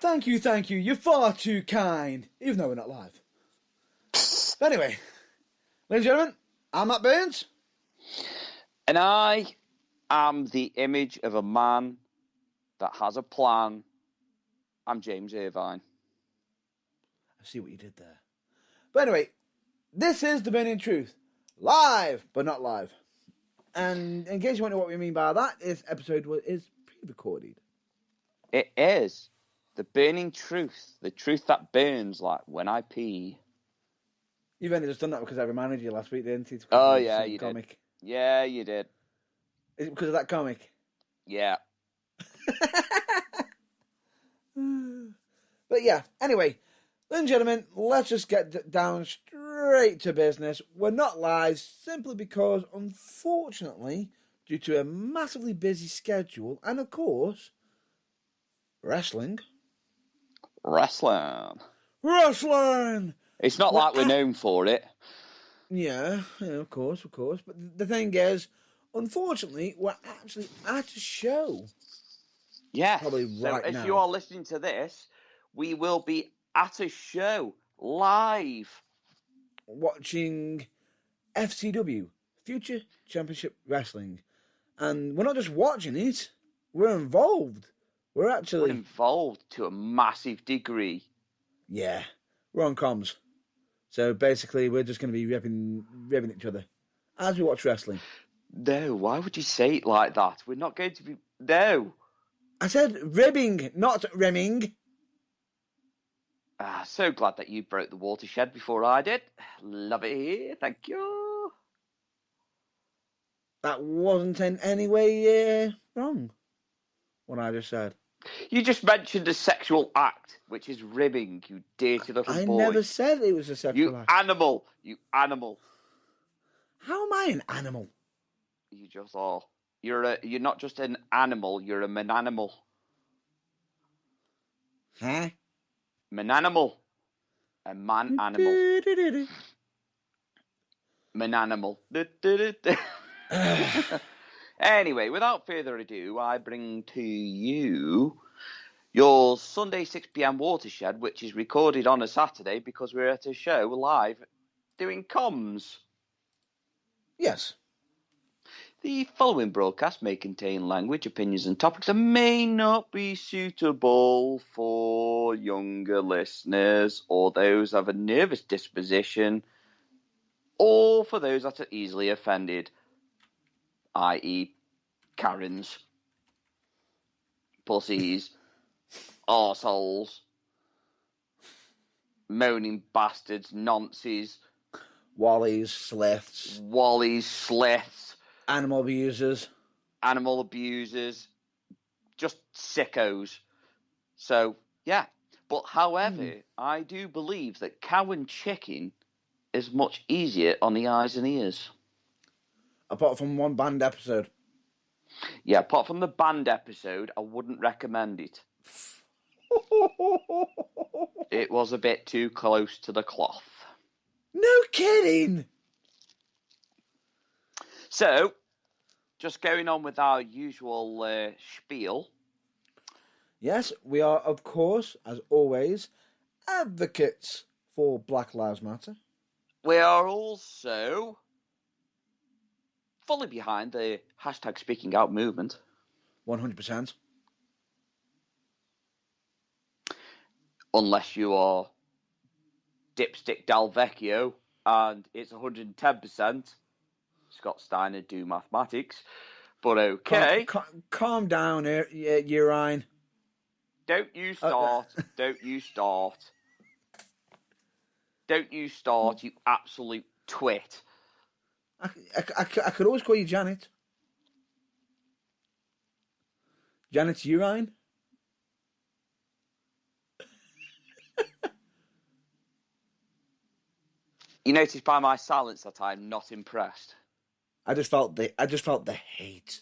Thank you. You're far too kind. Even though we're not live. But anyway, ladies and gentlemen, I'm Matt Burns. And I am the image of a man that has a plan. I'm James Irvine. I see what you did there. But anyway, this is The Burning Truth. Live, but not live. And in case you wonder what we mean by that, this episode is pre-recorded. It is the burning truth. The truth that burns like when I pee. You've only just done that because I reminded you last week, didn't you? Oh, yeah, you comic. did. Yeah, you did. Is it because of that comic? Yeah. But yeah, anyway, ladies and gentlemen, let's just get down straight to business. We're not live simply because, unfortunately, due to a massively busy schedule and, of course, wrestling. Wrestling! It's not like we're known for it. Yeah, of course. But the thing is, unfortunately, we're actually at a show. Yes. Probably right now. So if you are listening to this, we will be at a show live. Watching FCW, Future Championship Wrestling. And we're not just watching it, we're involved. We're involved to a massive degree. Yeah, we're on comms. So basically, we're just going to be ribbing each other as we watch wrestling. No, why would you say it like that? We're not going to be... No. I said ribbing, not rimming. So glad that you broke the watershed before I did. Love it here. Thank you. That wasn't in any way wrong, what I just said. You just mentioned a sexual act, which is ribbing, you dirty little boy. I never said it was a sexual act. You animal. How am I an animal? You just are. You're not just an animal, you're a mananimal. Huh? Mananimal. A man animal. Mananimal. Anyway, without further ado, I bring to you your Sunday 6 p.m. Watershed, which is recorded on a Saturday because we're at a show live doing comms. Yes. The following broadcast may contain language, opinions, and topics that may not be suitable for younger listeners or those of a nervous disposition or for those that are easily offended, i.e. Karens, pussies, arseholes, moaning bastards, nonces, Wallies, sliths, animal abusers, just sickos. So, yeah. But however, I do believe that cow and chicken is much easier on the eyes and ears. Apart from one banned episode. Yeah, apart from the banned episode, I wouldn't recommend it. It was a bit too close to the cloth. No kidding! So, just going on with our usual spiel. Yes, we are, of course, as always, advocates for Black Lives Matter. We are also fully behind the hashtag Speaking Out movement. 100%. Unless you are Dipstick Dalvecchio and it's 110%. Scott Steiner do mathematics. But okay. Calm down, Urine. Don't you start. Don't you start. Don't you start, you absolute twit. I could always call you Janet. Janet's Urine. You notice by my silence that I'm not impressed. I just felt the hate.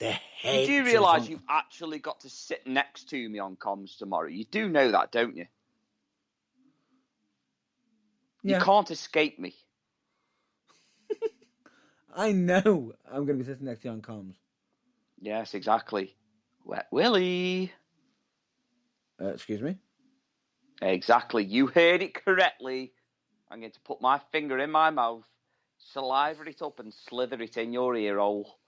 The hate. You do realise you've actually got to sit next to me on comms tomorrow. You do know that, don't you? Yeah. You can't escape me. I know I'm going to be sitting next to you on comms. Yes, exactly. Wet Willie. Excuse me? Exactly. You heard it correctly. I'm going to put my finger in my mouth, saliva it up, and slither it in your ear hole.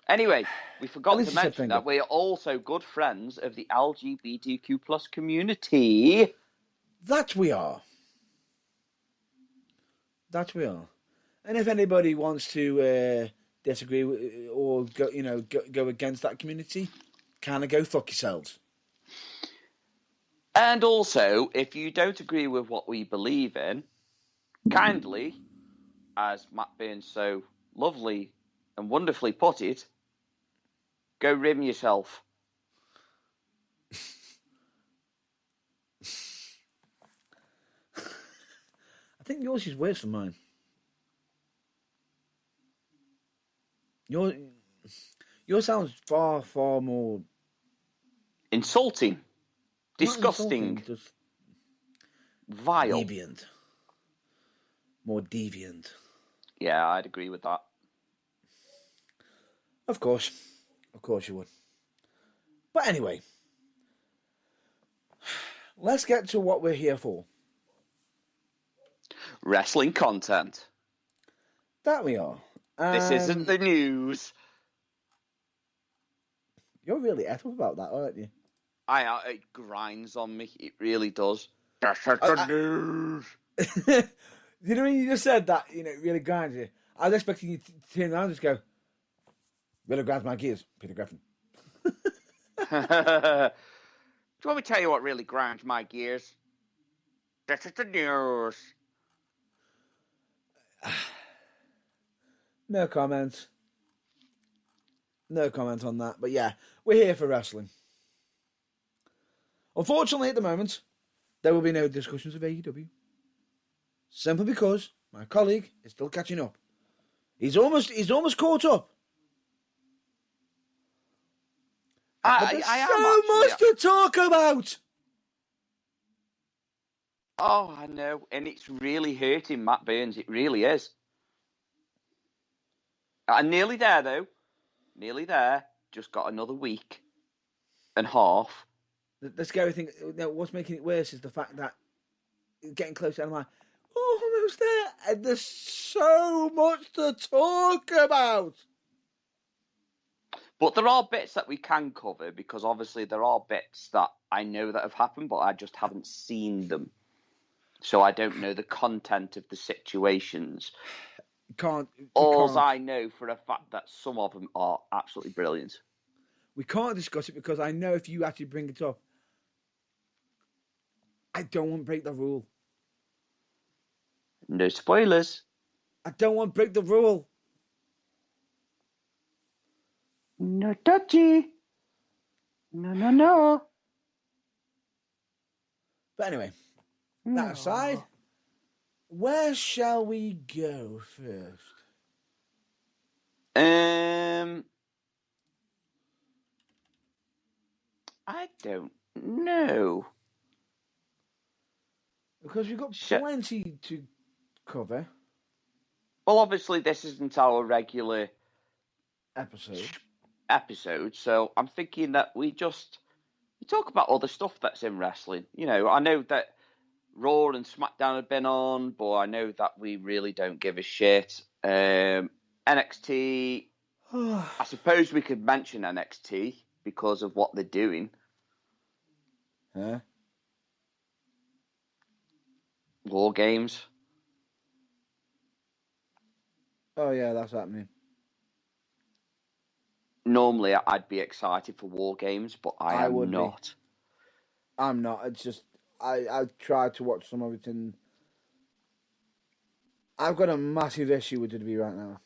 Anyway, we forgot to mention that we are also good friends of the LGBTQ plus community. That we are. That we are. And if anybody wants to disagree or go against that community, kind of go fuck yourselves. And also, if you don't agree with what we believe in, kindly, as Matt Burns so lovely and wonderfully put it, go rim yourself. I think yours is worse than mine. Yours sounds far, far more insulting, disgusting, just vile, deviant, more deviant. Yeah, I'd agree with that. Of course you would. But anyway, let's get to what we're here for. Wrestling content. That we are. This isn't the news. You're really effed up about that, aren't you? It grinds on me. It really does. This isn't the news. You know when you just said that, it really grinds you. I was expecting you to turn around and just go, really grinds my gears, Peter Griffin. Do you want me to tell you what really grinds my gears? This is the news. No comment. No comment on that. But yeah, we're here for wrestling. Unfortunately, at the moment, there will be no discussions of AEW. Simply because my colleague is still catching up. He's almost caught up. But there's so much to talk about. Oh, I know. And it's really hurting Matt Burns. It really is. I'm nearly there, though. Nearly there. Just got another week and half. The scary thing, what's making it worse is the fact that getting closer, I'm like, almost there. And there's so much to talk about. But there are bits that we can cover because obviously there are bits that I know that have happened, but I just haven't seen them. So I don't know the content of the situations. All I know for a fact that some of them are absolutely brilliant. We can't discuss it because I know if you actually bring it up, I don't want to break the rule. No spoilers. I don't want to break the rule. No touchy. No. But anyway, that aside, where shall we go first? I don't know. Because we've got plenty to cover. Well, obviously this isn't our regular episode, so I'm thinking that we talk about other stuff that's in wrestling. I know that Raw and SmackDown have been on, but I know that we really don't give a shit. NXT, I suppose we could mention NXT because of what they're doing. Huh? War Games. Oh yeah, that's happening. Normally I'd be excited for War Games, but I am not. I'm not. It's just I tried to watch some of it and I've got a massive issue with WWE right now.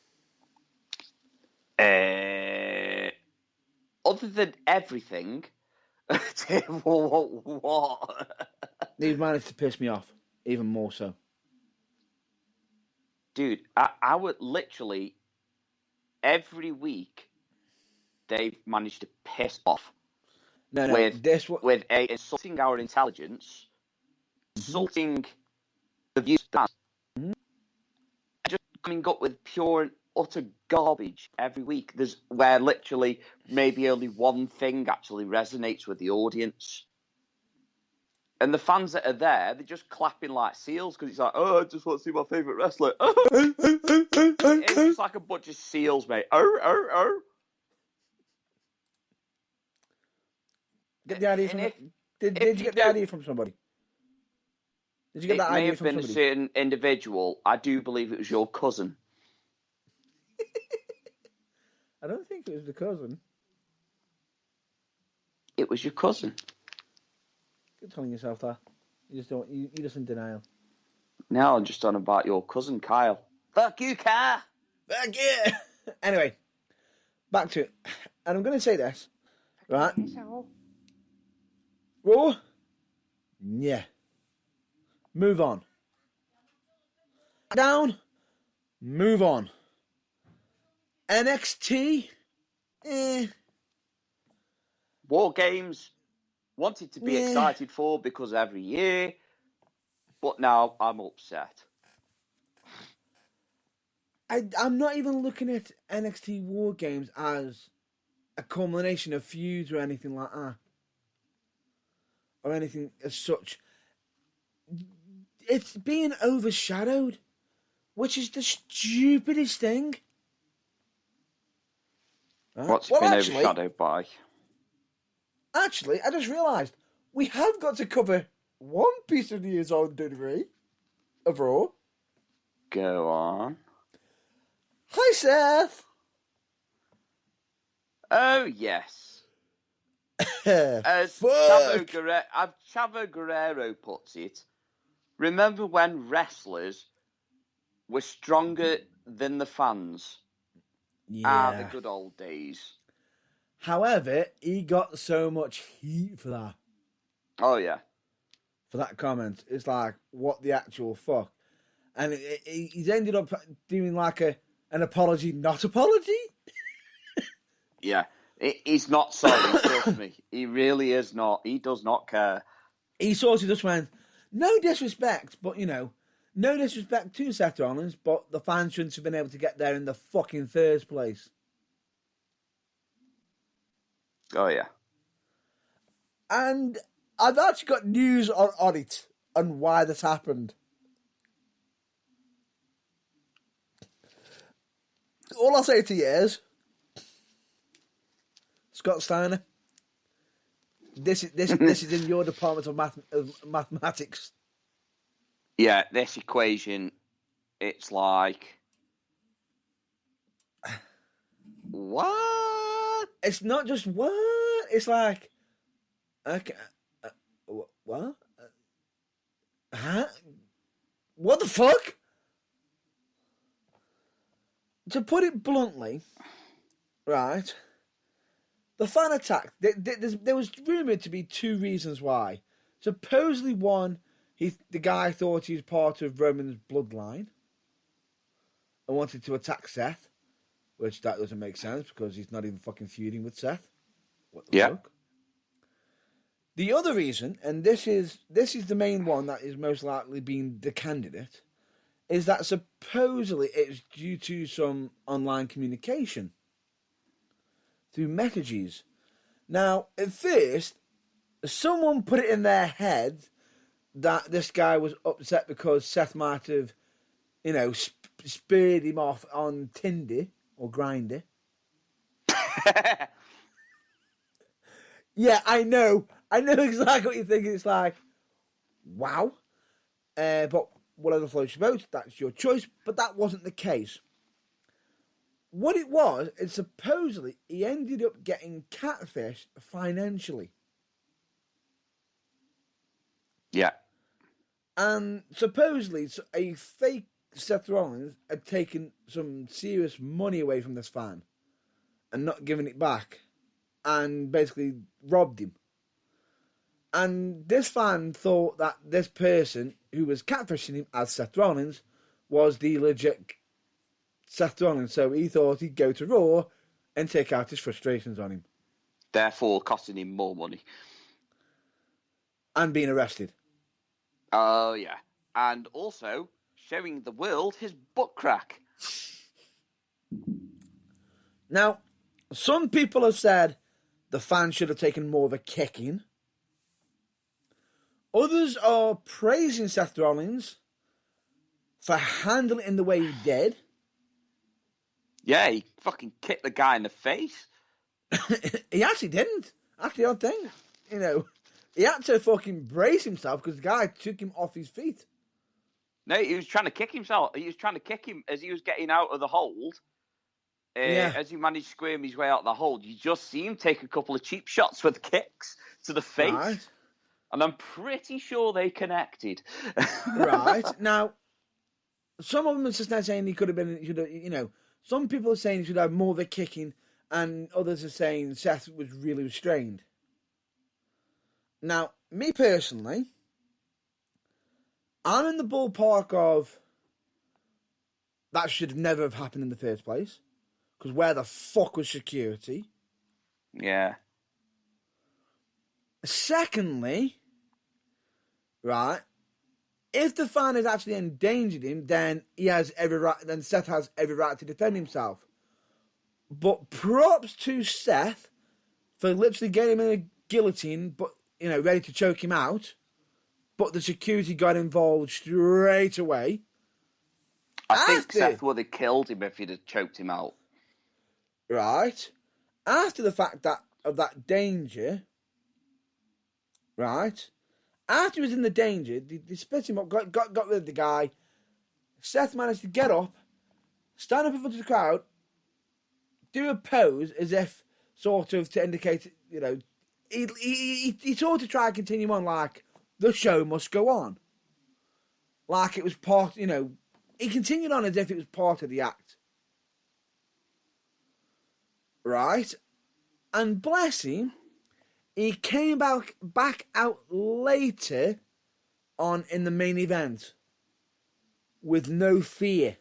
Other than everything, what? They've managed to piss me off even more so. Dude, I would literally every week they've managed to piss off. With insulting our intelligence, insulting the views, just coming up with pure utter garbage every week. There's where literally maybe only one thing actually resonates with the audience. And the fans that are there, they're just clapping like seals because it's like, oh, I just want to see my favourite wrestler. It's just like a bunch of seals, mate. Get the idea from did you get the idea from somebody? Did you get that idea from somebody? It may have been a certain individual. I do believe it was your cousin. I don't think it was the cousin. It was your cousin. You're telling yourself that. You just don't. You're just in denial. No, I'm just on about your cousin Kyle. Fuck you, Kyle. Fuck you. Anyway, back to it, and I'm going to say this, right? Raw. Yeah. Move on. Down. Move on. NXT. War Games. Wanted to be excited for because every year, but now I'm upset. I'm not even looking at NXT War Games as a culmination of feuds or anything like that. Or anything as such. It's being overshadowed, which is the stupidest thing. Right? What's been overshadowed by? Actually, I just realised we have got to cover one piece of news on WWE of Raw. Go on. Hi, Seth. Oh, yes. As Chavo Guerrero puts it, remember when wrestlers were stronger than the fans? Yeah. The good old days. However, he got so much heat for that. Oh, yeah. For that comment. It's like, what the actual fuck? And he's ended up doing like an apology, not apology? Yeah. He's not sorry, trust me. He really is not. He does not care. He sort of just went, no disrespect, but, no disrespect to Seth Rollins, but the fans shouldn't have been able to get there in the fucking first place. Oh, yeah. And I've actually got news on it and why this happened. All I'll say to you is, Scott Steiner, this is in your department of mathematics. Yeah, this equation, it's like, what? It's not just what? It's like, okay, what? Huh? What the fuck? To put it bluntly, right, the fan attack, there was rumoured to be two reasons why. Supposedly one, the guy thought he was part of Roman's bloodline and wanted to attack Seth, which that doesn't make sense because he's not even fucking feuding with Seth. What the fuck? The other reason, and this is the main one that is most likely being the candidate, is that supposedly it's due to some online communication through messages. Now, at first, someone put it in their head that this guy was upset because Seth might have, spurred him off on Tinder or Grindr. Yeah, I know exactly what you're thinking. It's like, wow. But whatever floats your boat, that's your choice. But that wasn't the case. What it was, is supposedly he ended up getting catfished financially. Yeah. And supposedly a fake Seth Rollins had taken some serious money away from this fan and not given it back and basically robbed him. And this fan thought that this person who was catfishing him as Seth Rollins was the legit Seth Rollins. So he thought he'd go to Raw and take out his frustrations on him. Therefore costing him more money. And being arrested. Oh, yeah. And also showing the world his butt crack. Now, some people have said the fans should have taken more of a kicking. Others are praising Seth Rollins for handling it in the way he did. Yeah, he fucking kicked the guy in the face. He actually didn't. That's the odd thing. You know, he had to fucking brace himself because the guy took him off his feet. No, he was trying to kick himself. He was trying to kick him as he was getting out of the hold. As he managed to squirm his way out of the hold, you just see him take a couple of cheap shots with kicks to the face. Right. And I'm pretty sure they connected. Right. Now, some of them are just now saying he could have been, you know, some people are saying he should have more of a kicking, and others are saying Seth was really restrained. Now, me personally, I'm in the ballpark of that should never have happened in the first place. Because where the fuck was security? Yeah. Secondly, right, if the fan has actually endangered him, then he has every right. Then Seth has every right to defend himself. But props to Seth for literally getting him in a guillotine, but you know, ready to choke him out. But the security got involved straight away. I think Seth would have killed him if he'd have choked him out. Right. After the fact that of that danger, right? After he was in the danger, they split him up, got rid of the guy. Seth managed to get up, stand up in front of the crowd, do a pose as if sort of to indicate, you know, he sort of tried to continue on like the show must go on. Like it was part, you know, he continued on as if it was part of the act. Right? And bless him, he came back out later on in the main event with no fear.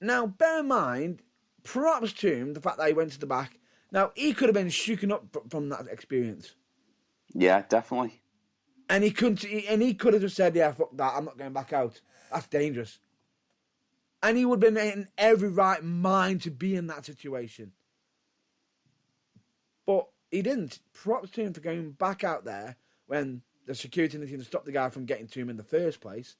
Now, bear in mind, props to him, the fact that he went to the back. Now, he could have been shooken up from that experience. Yeah, definitely. And he could have just said, yeah, fuck that, I'm not going back out. That's dangerous. And he would have been in every right mind to be in that situation. But he didn't. Props to him for going back out there when the security team stopped the guy from getting to him in the first place.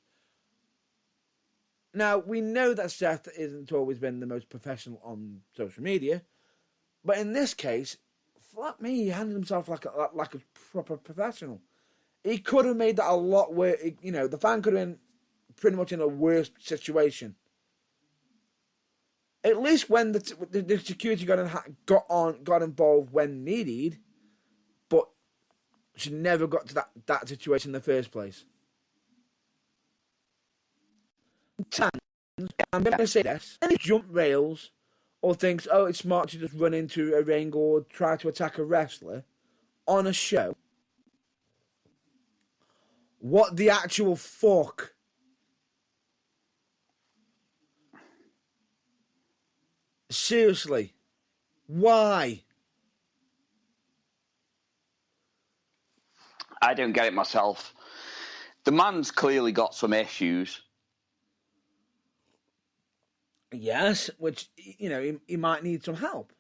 Now, we know that Seth isn't always been the most professional on social media. But in this case, fuck me, he handled himself like a proper professional. He could have made that a lot worse. You know, the fan could have been pretty much in a worse situation. At least when the security got involved when needed, but she never got to that situation in the first place. I'm going to say this. Any jump rails or thinks, oh, it's smart to just run into a ring or try to attack a wrestler on a show. What the actual fuck? Seriously. Why? I don't get it myself. The man's clearly got some issues. Yes, which, you know, he might need some help.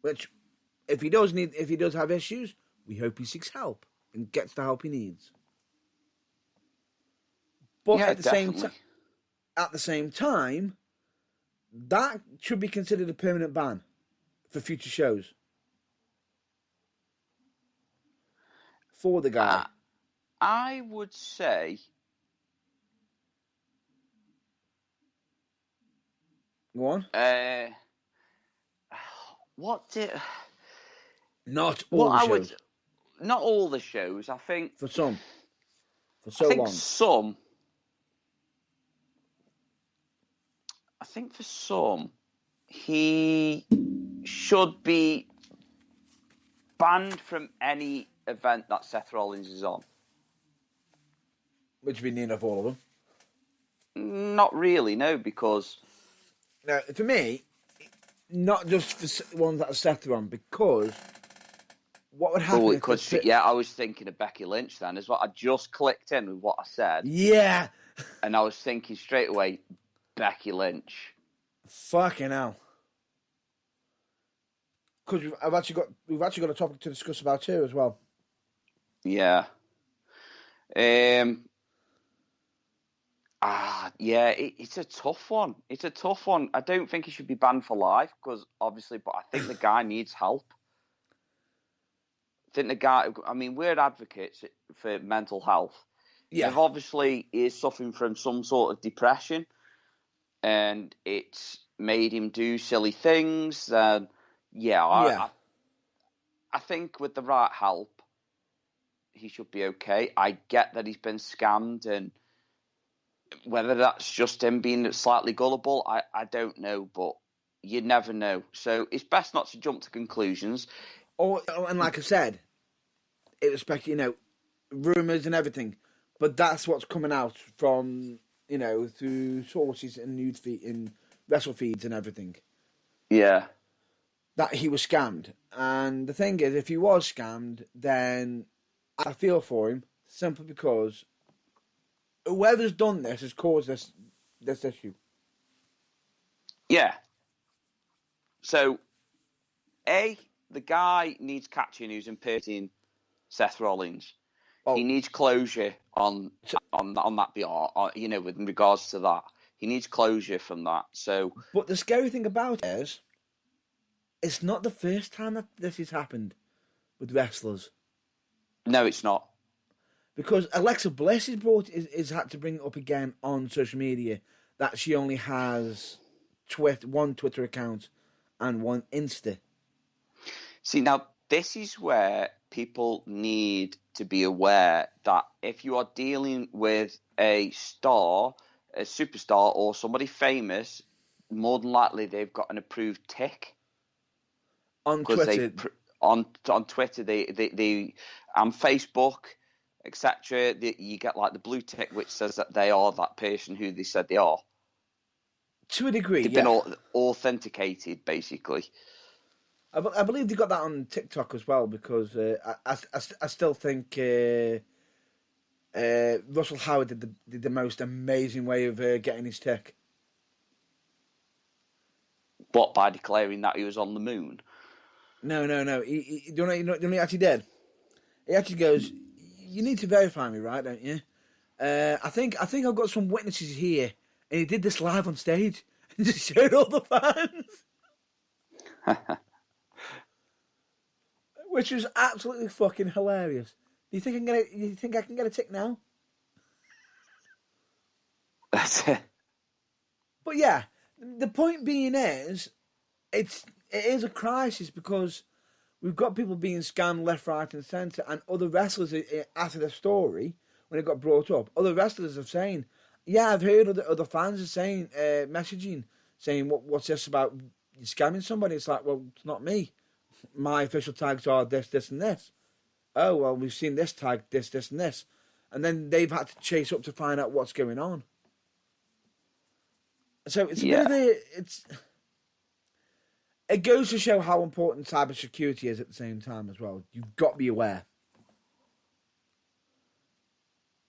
Which, if he does have issues, we hope he seeks help and gets the help he needs. But Yeah, at the same time, that should be considered a permanent ban for future shows for the guy. I would say. Go on. Not all the shows. Not all the shows. I think for some. For so long. I think for some, he should be banned from any event that Seth Rollins is on. Which would be near enough all of them. Not really, no, because... Now, for me, not just for ones that are Seth on, because what would happen... I was thinking of Becky Lynch then as well. I just clicked in with what I said. Yeah. And I was thinking straight away, Becky Lynch. Fucking hell. Because we've actually got a topic to discuss about here as well. Yeah. Yeah, it's a tough one. It's a tough one. I don't think he should be banned for life because obviously, but I think the guy needs help. I think the guy. I mean, we're advocates for mental health. Yeah. If obviously he is suffering from some sort of depression, and it's made him do silly things, then Yeah. I think with the right help, he should be okay. I get that he's been scammed, and whether that's just him being slightly gullible, I don't know, but you never know. So it's best not to jump to conclusions. And like I said, it was rumours and everything, but that's what's coming out from through sources and news feed in wrestle feeds and everything. Yeah. That he was scammed, and the thing is, if he was scammed, then I feel for him simply because whoever's done this has caused this issue. Yeah. So, the guy needs catching who's impersonating Seth Rollins. Oh. He needs closure on that BR, with regards to that. He needs closure from that. So, but the scary thing about it is, it's not the first time that this has happened with wrestlers. No, it's not. Because Alexa Bliss is had to bring it up again on social media that she only has one Twitter account and one Insta. See, now this is where people need to be aware that if you are dealing with a star, a superstar, or somebody famous, more than likely they've got an approved tick. On Twitter. On Twitter, they on Facebook, etc. You get like the blue tick, which says that they are that person who they said they are. To a degree, they've been authenticated, basically. I believe they got that on TikTok as well, because I still think Russell Howard did the most amazing way of getting his tick. What, by declaring that he was on the moon? No. He do you know what he actually did? He actually goes, "You need to verify me, right? Don't you? I think I've got some witnesses here," and he did this live on stage and just showed all the fans, which was absolutely fucking hilarious. Do you think I can get a tick now? That's it. But yeah, the point being is, it is a crisis because we've got people being scammed left, right, and centre, and other wrestlers after the story when it got brought up, other wrestlers are saying, "Yeah, I've heard other fans are saying, messaging, saying what's this about you scamming somebody?" It's like, well, it's not me. My official tags are this, and this. Oh well, we've seen this tag, this, and this, and then they've had to chase up to find out what's going on. So it's a bit of it goes to show how important cybersecurity is at the same time as well. You've got to be aware.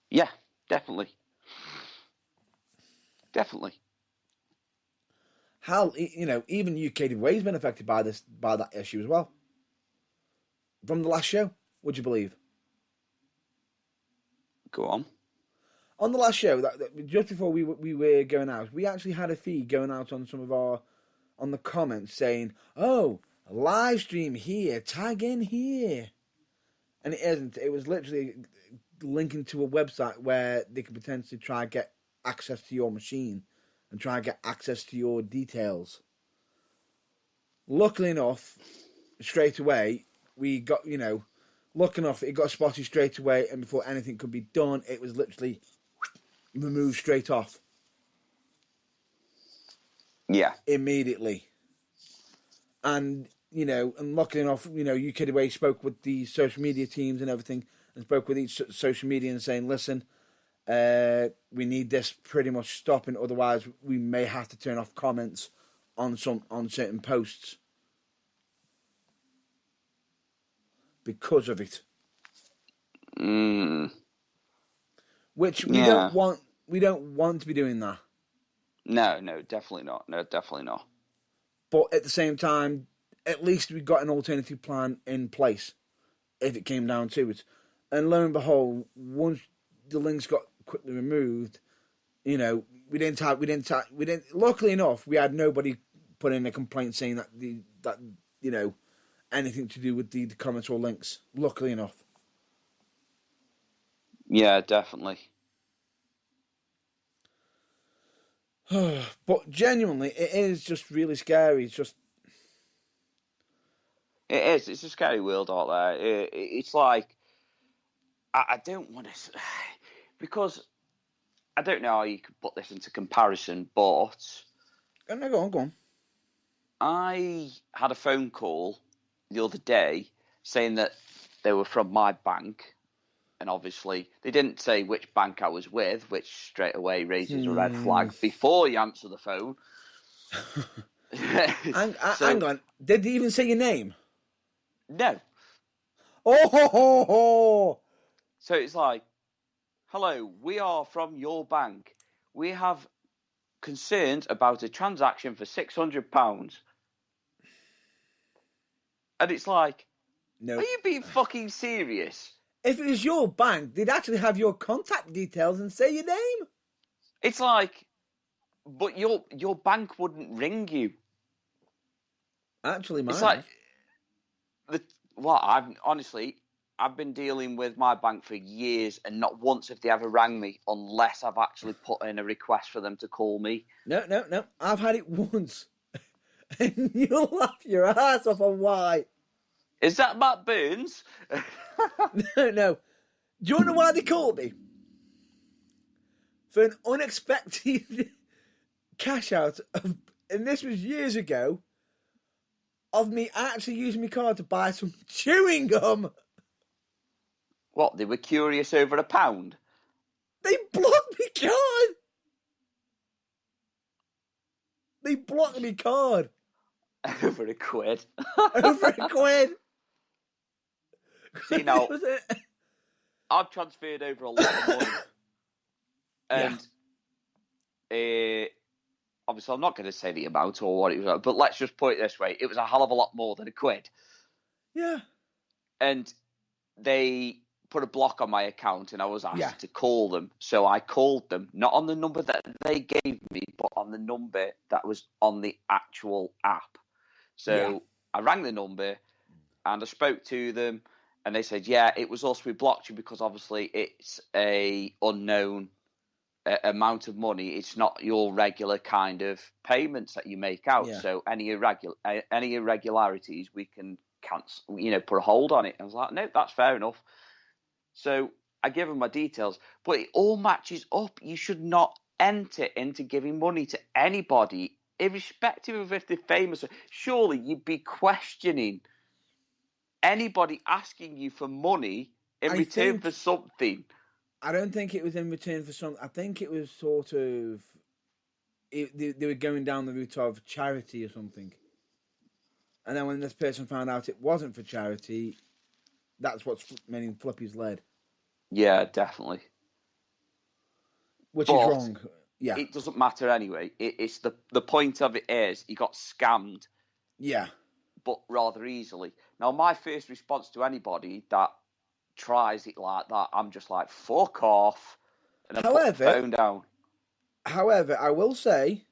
Yeah, definitely. How even UK Way's been affected by that issue as well. From the last show, would you believe? Go on. On the last show, that just before we were going out, we actually had a feed going out on on the comments saying, "Oh, a live stream here, tag in here," and it isn't. It was literally linking to a website where they could potentially try and get access to your machine and try and get access to your details. Luckily enough, straight away we got lucky enough it got spotted straight away, and before anything could be done, it was literally removed straight off. Yeah. Immediately. And, and luckily enough, UK Way spoke with the social media teams and everything, and spoke with each social media and saying, "Listen, we need this pretty much stopping, otherwise we may have to turn off comments on certain posts because of it." Which we don't want to be doing that. No, definitely not. No, definitely not. But at the same time, at least we got an alternative plan in place if it came down to it. And lo and behold, once the links got quickly removed, we didn't. Luckily enough, we had nobody put in a complaint saying that anything to do with the comments or links. Luckily enough. Yeah, definitely. But genuinely, it is just really scary. It's just. It is. It's a scary world out there. It's like I don't want to, because I don't know how you could put this into comparison, but No, go on. I had a phone call the other day saying that they were from my bank, and obviously they didn't say which bank I was with, which straight away raises a red flag before you answer the phone. Hang on. Did they even say your name? No. Oh! So it's like, hello, we are from your bank. We have concerns about a transaction for £600. And it's like, no. Are you being fucking serious? If it was your bank, they'd actually have your contact details and say your name. It's like, but your bank wouldn't ring you. Actually, mine. It's like, I've been dealing with my bank for years, and not once have they ever rang me unless I've actually put in a request for them to call me. No. I've had it once. And you'll laugh your ass off on why. Is that Matt Burns? No. Do you know why they called me? For an unexpected cash out of, and this was years ago, of me actually using my card to buy some chewing gum. What, they were curious over £1? They blocked my card. They blocked my card. Over £1. Over £1. See, now, I've transferred over a lot of money. And obviously I'm not going to say the amount or what it was, but let's just put it this way. It was a hell of a lot more than £1. Yeah. And they put a block on my account, and I was asked to call them. So I called them, not on the number that they gave me, but on the number that was on the actual app. So I rang the number and I spoke to them, and they said, it was us. We blocked you because obviously it's a unknown amount of money. It's not your regular kind of payments that you make out. Yeah. So any irregularities, we can cancel, put a hold on it. I was like, no, that's fair enough. So I give them my details, but it all matches up. You should not enter into giving money to anybody, irrespective of if they're famous. Surely you'd be questioning anybody asking you for money in return for something. I don't think it was in return for something. I think it was sort of, they were going down the route of charity or something. And then when this person found out it wasn't for charity, that's what's many flippies led. Yeah, definitely. Which is wrong. Yeah. It doesn't matter anyway. It's the point of it is he got scammed. Yeah. But rather easily. Now, my first response to anybody that tries it like that, I'm just like, fuck off. And I put the phone down. However, I will say,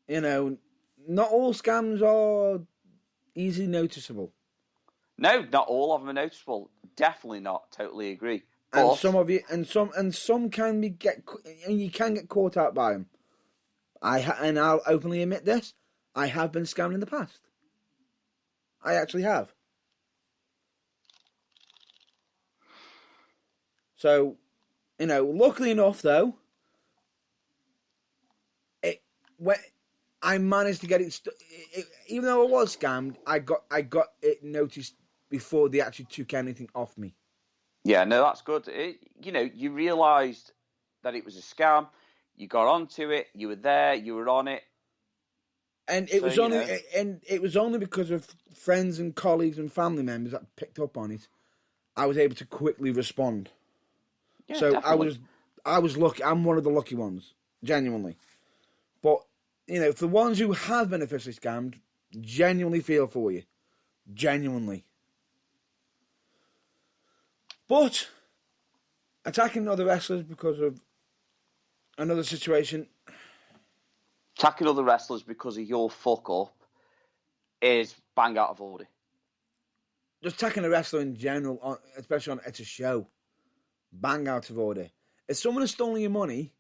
not all scams are easily noticeable. No, not all of them are noticeable. Definitely not. Totally agree. And some can and you can get caught out by them. And I'll openly admit this. I have been scammed in the past. I actually have. So, luckily enough though, I managed to get it. Even though I was scammed, I got it noticed before they actually took anything off me. Yeah, no, that's good. You realised that it was a scam. You got onto it. You were there. You were on it. And it was only because of friends and colleagues and family members that picked up on it. I was able to quickly respond. Yeah, so definitely. I was lucky. I'm one of the lucky ones, genuinely. for the ones who have been officially scammed, genuinely feel for you. Genuinely. But attacking other wrestlers because of another situation. Attacking other wrestlers because of your fuck up is bang out of order. Just attacking a wrestler in general, especially at a show, bang out of order. If someone has stolen your money,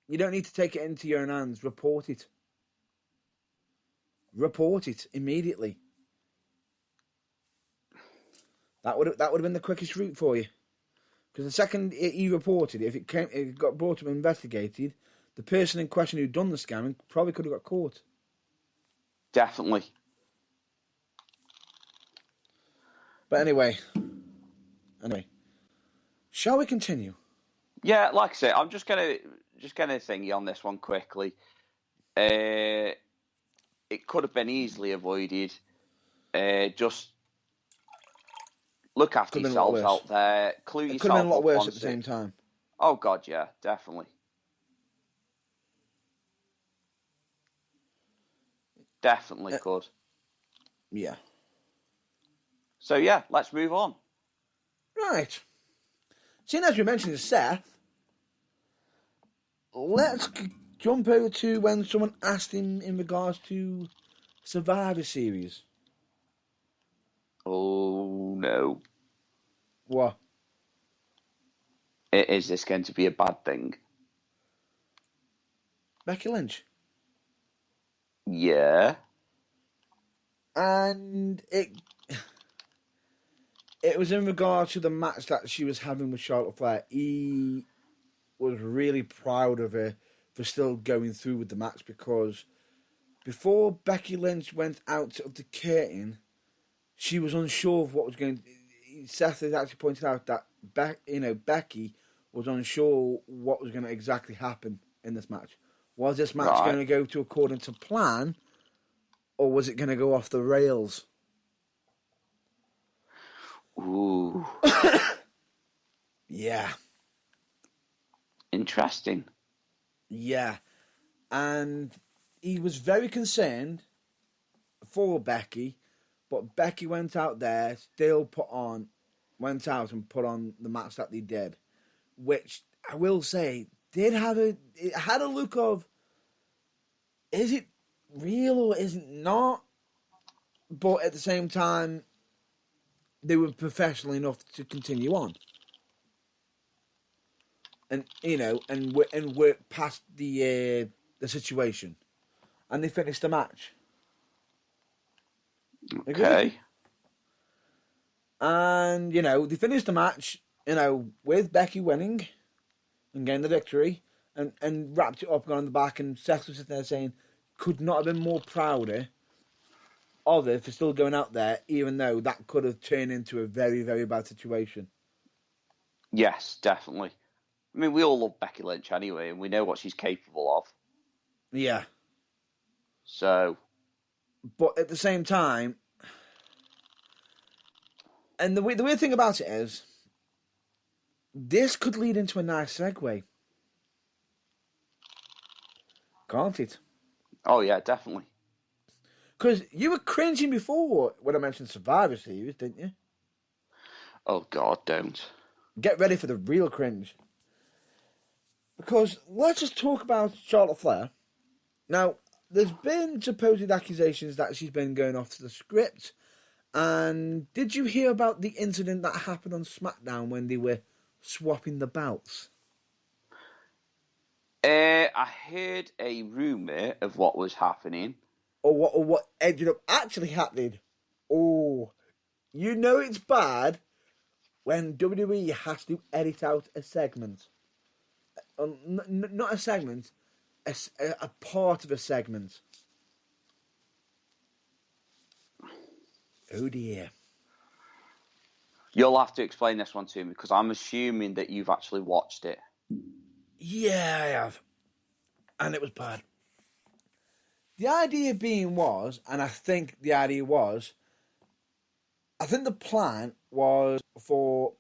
you don't need to take it into your own hands. Report it. Report it immediately. That would have been the quickest route for you. Because the second you reported it, if it got brought up and investigated, the person in question who'd done the scamming probably could have got caught. Definitely. But anyway, shall we continue? Yeah, like I say, I'm just gonna thingy on this one quickly. It could have been easily avoided. Just look after yourselves out there. Clue yourself. It could have been a lot worse at the same time. Oh God, yeah, definitely. Definitely could. Yeah. So yeah, let's move on. Right. Seeing as we mentioned Seth, let's jump over to when someone asked him in regards to Survivor Series. Oh no. What? Is this going to be a bad thing? Becky Lynch. Yeah. And it was in regard to the match that she was having with Charlotte Flair. He was really proud of her for still going through with the match, because before Becky Lynch went out of the curtain, she was unsure of what was going. Seth has actually pointed out that Becky was unsure what was going to exactly happen in this match. Was this match going to go to according to plan, or was it going to go off the rails? Ooh. Yeah. Interesting. Yeah. And he was very concerned for Becky, but Becky went out there, went out and put on the match that they did, which I will say it had a look of, is it real or is it not? But at the same time, they were professional enough to continue on, and work past the situation, and they finished the match. Okay. And they finished the match, with Becky winning and getting the victory, and wrapped it up, gone on the back, and Seth was sitting there saying, could not have been more prouder of her for still going out there, even though that could have turned into a very, very bad situation. Yes, definitely. I mean, we all love Becky Lynch anyway, and we know what she's capable of. Yeah. So. But at the same time, and the weird thing about it is, this could lead into a nice segue. Can't it? Oh, yeah, definitely. Because you were cringing before when I mentioned Survivor Series, didn't you? Oh, God, don't. Get ready for the real cringe. Because let's just talk about Charlotte Flair. Now, there's been supposed accusations that she's been going off the script. And did you hear about the incident that happened on SmackDown when they were swapping the belts? I heard a rumour of what was happening. Or what ended up actually happening. Oh, it's bad when WWE has to edit out a segment. Not a segment, a part of a segment. Oh dear. You'll have to explain this one to me, because I'm assuming that you've actually watched it. Yeah, I have. And it was bad. The idea was, and I think the plan was for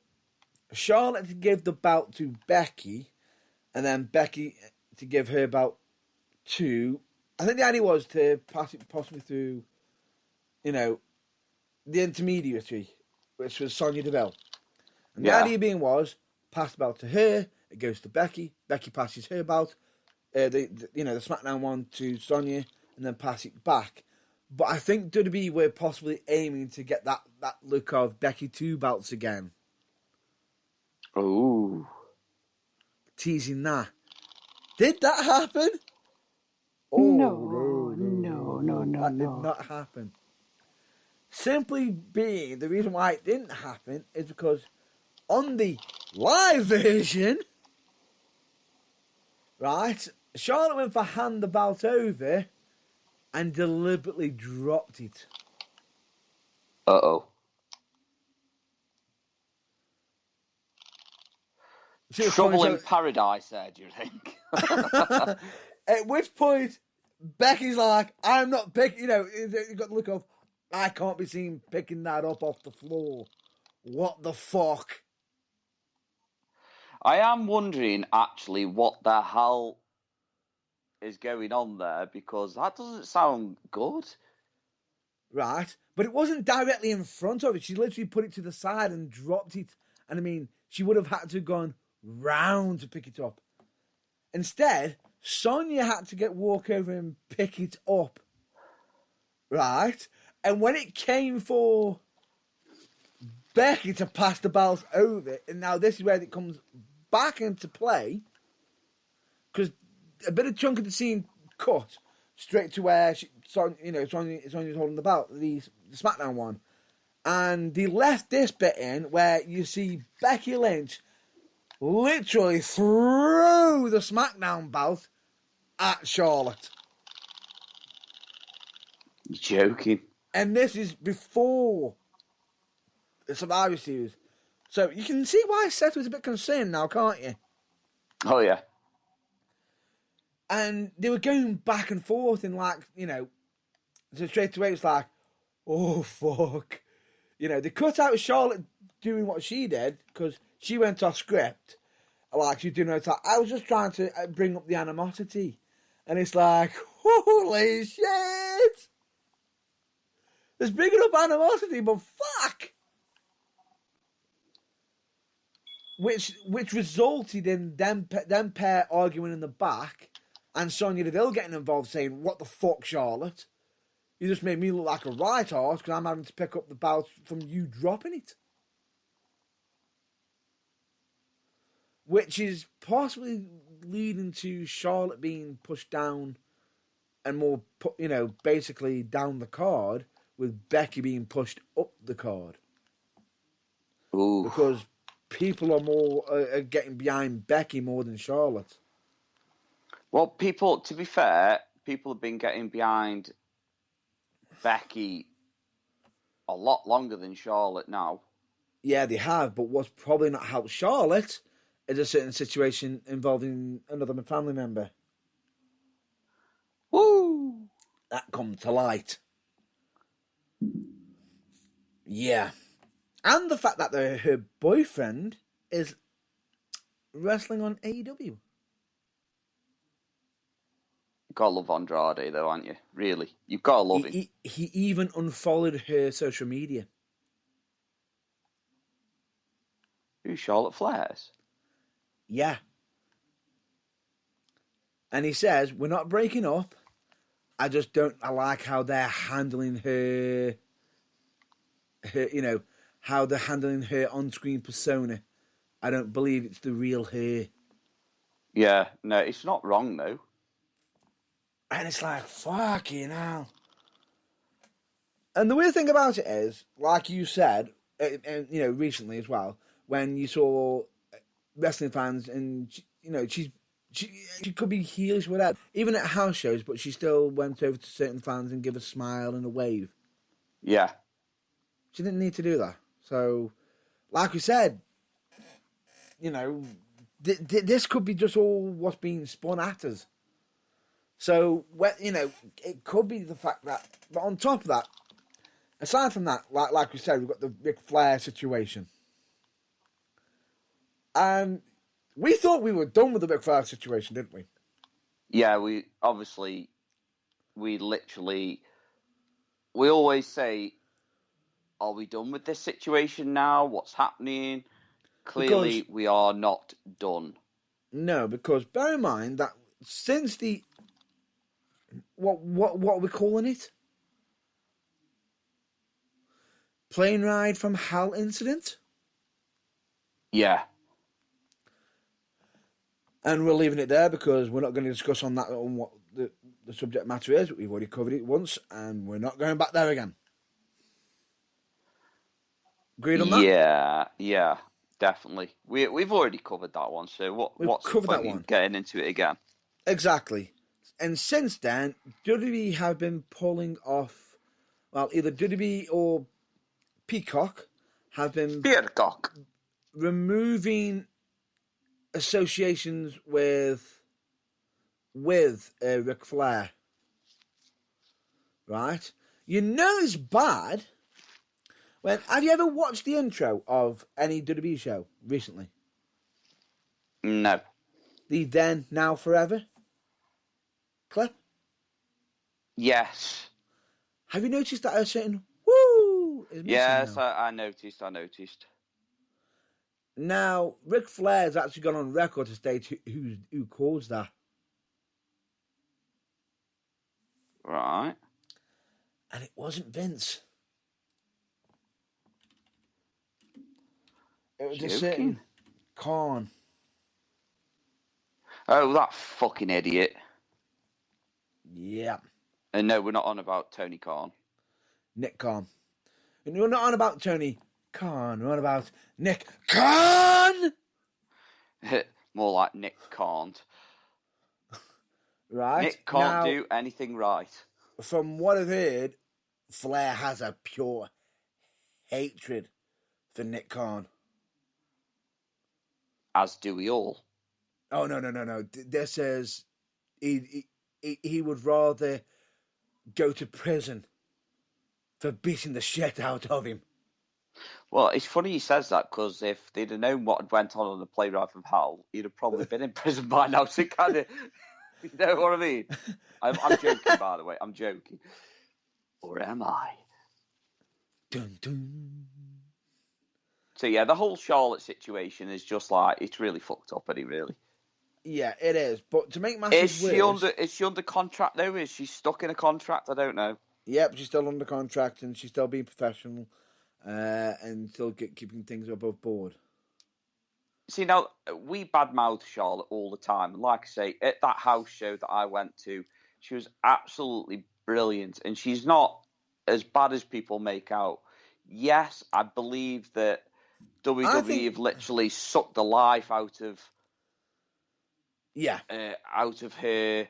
Charlotte to give the belt to Becky, and then Becky to give her belt to I think the idea was to pass it possibly through, the intermediary, which was Sonya Deville. And the idea being was, pass the belt to her, it goes to Becky, Becky passes her belt, the SmackDown one to Sonya, and then pass it back. But I think WWE were possibly aiming to get that look of Becky 2 belts again. Oh. Teasing that. Did that happen? No. That did not happen. Simply being, the reason why it didn't happen is because on the live version, right, Charlotte went for hand the belt over and deliberately dropped it. Uh-oh. Trouble in paradise there, do you think? At which point, Becky's like, I'm not picking, you got the look of, I can't be seen picking that up off the floor. What the fuck? I am wondering, actually, what the hell is going on there, because that doesn't sound good. Right, but it wasn't directly in front of it. She literally put it to the side and dropped it. And I mean, she would have had to have gone round to pick it up. Instead, Sonya had to walk over and pick it up. Right? And when it came for Becky to pass the belt over, and now this is where it comes back into play, because a bit of chunk of the scene cut straight to where Sonya's holding the belt, the SmackDown one. And they left this bit in where you see Becky Lynch literally throw the SmackDown belt at Charlotte. You're joking. And this is before the Survivor Series. So you can see why Seth was a bit concerned now, can't you? Oh, yeah. And they were going back and forth in so straight away it's like, oh, fuck. They cut out Charlotte doing what she did because she went off script. Like, she's doing her time. I was just trying to bring up the animosity. And it's like, holy shit! There's bringing up animosity, but fuck! Which resulted in them pair arguing in the back and Sonya Deville getting involved saying, what the fuck, Charlotte? You just made me look like a right horse because I'm having to pick up the belt from you dropping it. Which is possibly leading to Charlotte being pushed down and more, basically down the card, with Becky being pushed up the card. Ooh. Because people are more getting behind Becky more than Charlotte. Well, to be fair, people have been getting behind Becky a lot longer than Charlotte now. Yeah, they have, but what's probably not helped Charlotte is a certain situation involving another family member. Woo! That come to light. Yeah. And the fact that her boyfriend is wrestling on AEW. Gotta love Andrade, though, aren't you? Really. You've got to love him. He even unfollowed her social media. Who's Charlotte Flair's? Yeah. And he says, we're not breaking up. I like how they're handling her, how they're handling her on-screen persona. I don't believe it's the real her. Yeah, no, it's not wrong, though. And it's like, fucking hell. And the weird thing about it is, like you said, and recently as well, when you saw wrestling fans and, she could be heelish, whatever, even at house shows, but she still went over to certain fans and gave a smile and a wave. Yeah. She didn't need to do that. So, like we said, this could be just all what's being spun at us. So, it could be the fact that, but on top of that, aside from that, like we said, we've got the Ric Flair situation. And we thought we were done with the Ric Flair situation, didn't we? Yeah, we obviously we always say, are we done with this situation now? What's happening? Clearly, we are not done. No, because bear in mind that since the what are we calling it? Plane ride from hell incident? Yeah. And we're leaving it there because we're not going to discuss on what the subject matter is. We've already covered it once, and we're not going back there again. Agreed on that? Yeah, definitely. We've already covered that one, so what's the point in getting into it again? Exactly. And since then, WWE have been pulling off, well, either WWE or Peacock have been removing associations with Ric Flair. Right? You know it's bad. Have you ever watched the intro of any WWE show recently? No. The Then, Now, Forever clip? Yes. Have you noticed that a certain woo is missing? Yes, now? I noticed. Now, Ric Flair's actually gone on record to state who caused that. Right. And it wasn't Vince. It was a certain Khan. Oh, that fucking idiot. Yeah. And no, we're not on about Tony Khan. Nick Khan. And we're not on about Tony Khan. We're on about Nick Khan! More like Nick can't. Right. Nick can't do anything right. From what I've heard, Flair has a pure hatred for Nick Khan. As do we all. Oh, no. This is... He would rather go to prison for beating the shit out of him. Well, it's funny he says that, because if they'd have known what went on the Plane Ride from Hell, he'd have probably been in prison by now. So kind of, you know what I mean? I'm joking, by the way. I'm joking. Or am I? Dun, dun. So yeah, the whole Charlotte situation is just like, it's really fucked up, isn't it, really? Yeah, it is. But to make matters worse... Is she under contract, though? Is she stuck in a contract? I don't know. Yep, she's still under contract, and she's still being professional, and still keeping things above board. See, now, we badmouth Charlotte all the time. Like I say, at that house show that I went to, she was absolutely brilliant, and she's not as bad as people make out. Yes, I believe that WWE have literally sucked the life out of... Yeah. Out of her.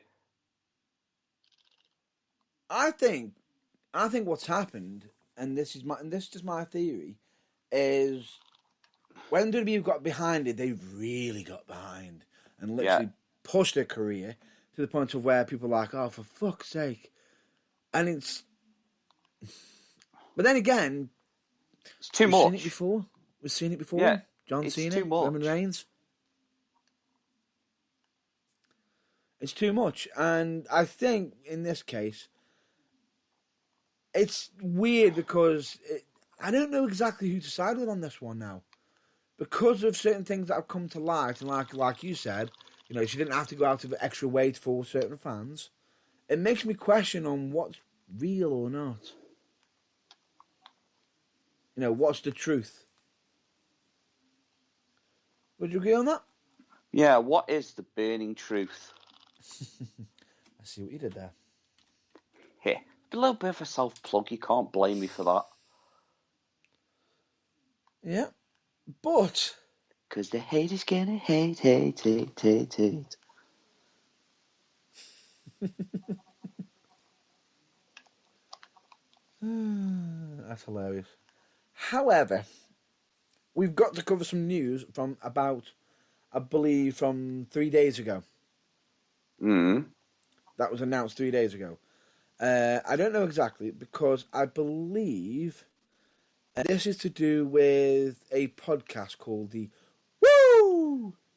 I think what's happened, and this is just my theory, is when WWE got behind it, they really got behind and literally pushed their career to the point of where people are like, oh, for fuck's sake. And it's... But then again... It's too much. We've seen it before. Yeah, John Cena, Roman Reigns. It's too much. And I think, in this case, it's weird because I don't know exactly who to side with on this one now. Because of certain things that have come to light, and like you said, you know, she didn't have to go out of extra weight for certain fans. It makes me question on what's real or not. You know, what's the truth? Would you agree on that? Yeah, what is the burning truth? I see what you did there. Here, a little bit of a self-plug. You can't blame me for that. Yeah, but... Because the haters gonna hate. That's hilarious. However, we've got to cover some news from about, I believe, from 3 days ago. That was announced 3 days ago. I don't know exactly, because I believe this is to do with a podcast called the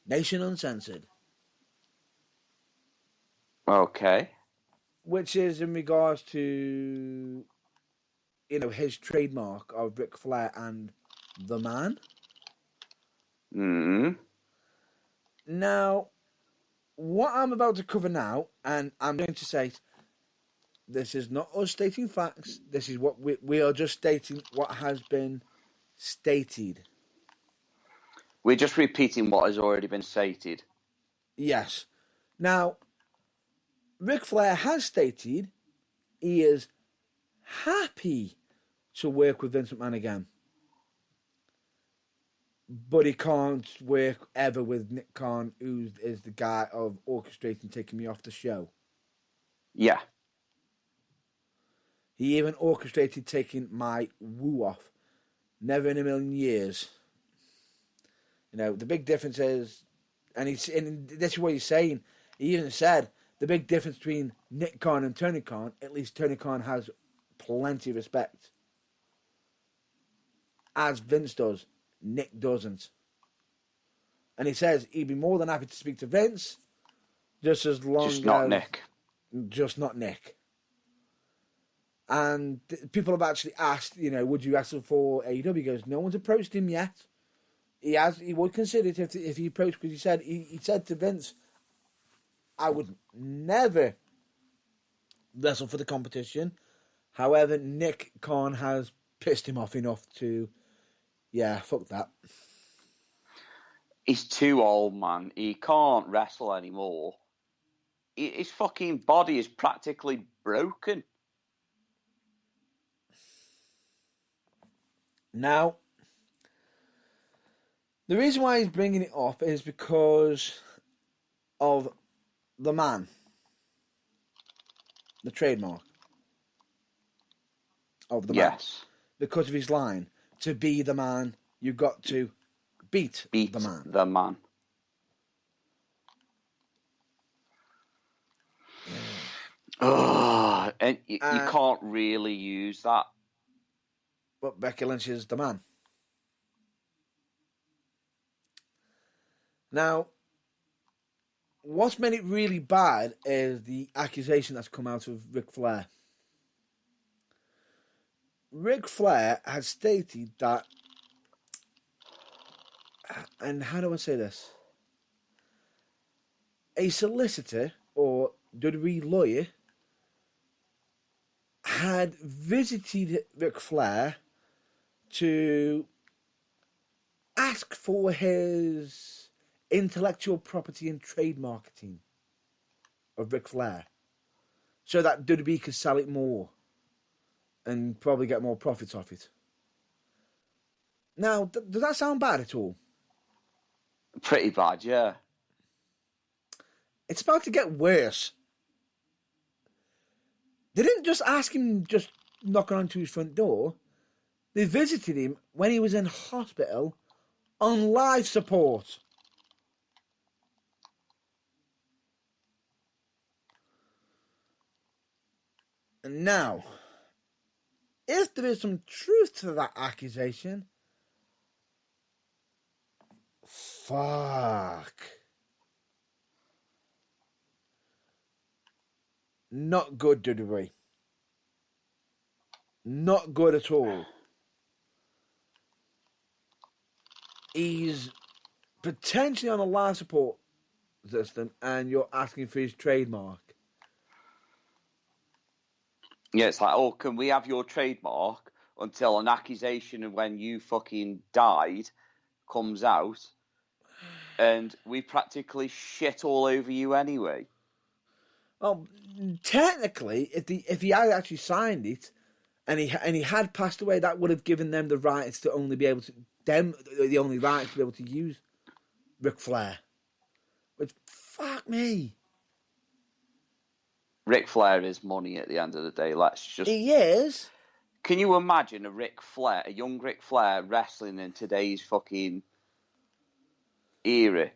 Nation Uncensored. Okay. which is in regards to his trademark of Ric Flair and the Man. Now, what I'm about to cover now, and I'm going to say, this is not us stating facts. This is what we are just stating what has been stated. We're just repeating what has already been stated. Yes. Now, Ric Flair has stated he is happy to work with Vince McMahon again. But he can't work ever with Nick Khan, who is the guy of orchestrating taking me off the show. Yeah. He even orchestrated taking my woo off. Never in a million years. The big difference is, and this is what he's saying, he even said, the big difference between Nick Khan and Tony Khan, at least Tony Khan has plenty of respect. As Vince does, Nick doesn't. And he says he'd be more than happy to speak to Vince, just as long as... Just not Nick. Just not Nick. And people have actually asked, would you wrestle for AEW? He goes, no one's approached him yet. He would consider it if he approached, because he said to Vince, I would never wrestle for the competition. However, Nick Khan has pissed him off enough to, fuck that. He's too old, man. He can't wrestle anymore. His fucking body is practically broken. Now, the reason why he's bringing it up is because of the Man. The trademark of the Man. Yes. Because of his line, to be the man, you've got to beat the man. The man. Oh, and you can't really use that. But Becky Lynch is the Man. Now, what's made it really bad is the accusation that's come out of Ric Flair. Ric Flair has stated that, and how do I say this? A solicitor or WWE lawyer had visited Ric Flair to ask for his intellectual property and trademarketing of Ric Flair so that WWE could sell it more and probably get more profits off it. Now, does that sound bad at all? Pretty bad, yeah. It's about to get worse. They didn't just ask him, just knocking onto his front door. They visited him when he was in hospital on life support. And now, if there is some truth to that accusation, fuck. Not good, WWE. Not good at all. He's potentially on a life support system and you're asking for his trademark. Yeah, it's like, oh, can we have your trademark until an accusation of when you fucking died comes out and we practically shit all over you anyway? Well, technically, if he had actually signed it and he had passed away, that would have given them the rights to only be able to the only rights to be able to use Ric Flair. But fuck me. Ric Flair is money at the end of the day. He is. Can you imagine a young Ric Flair wrestling in today's fucking era?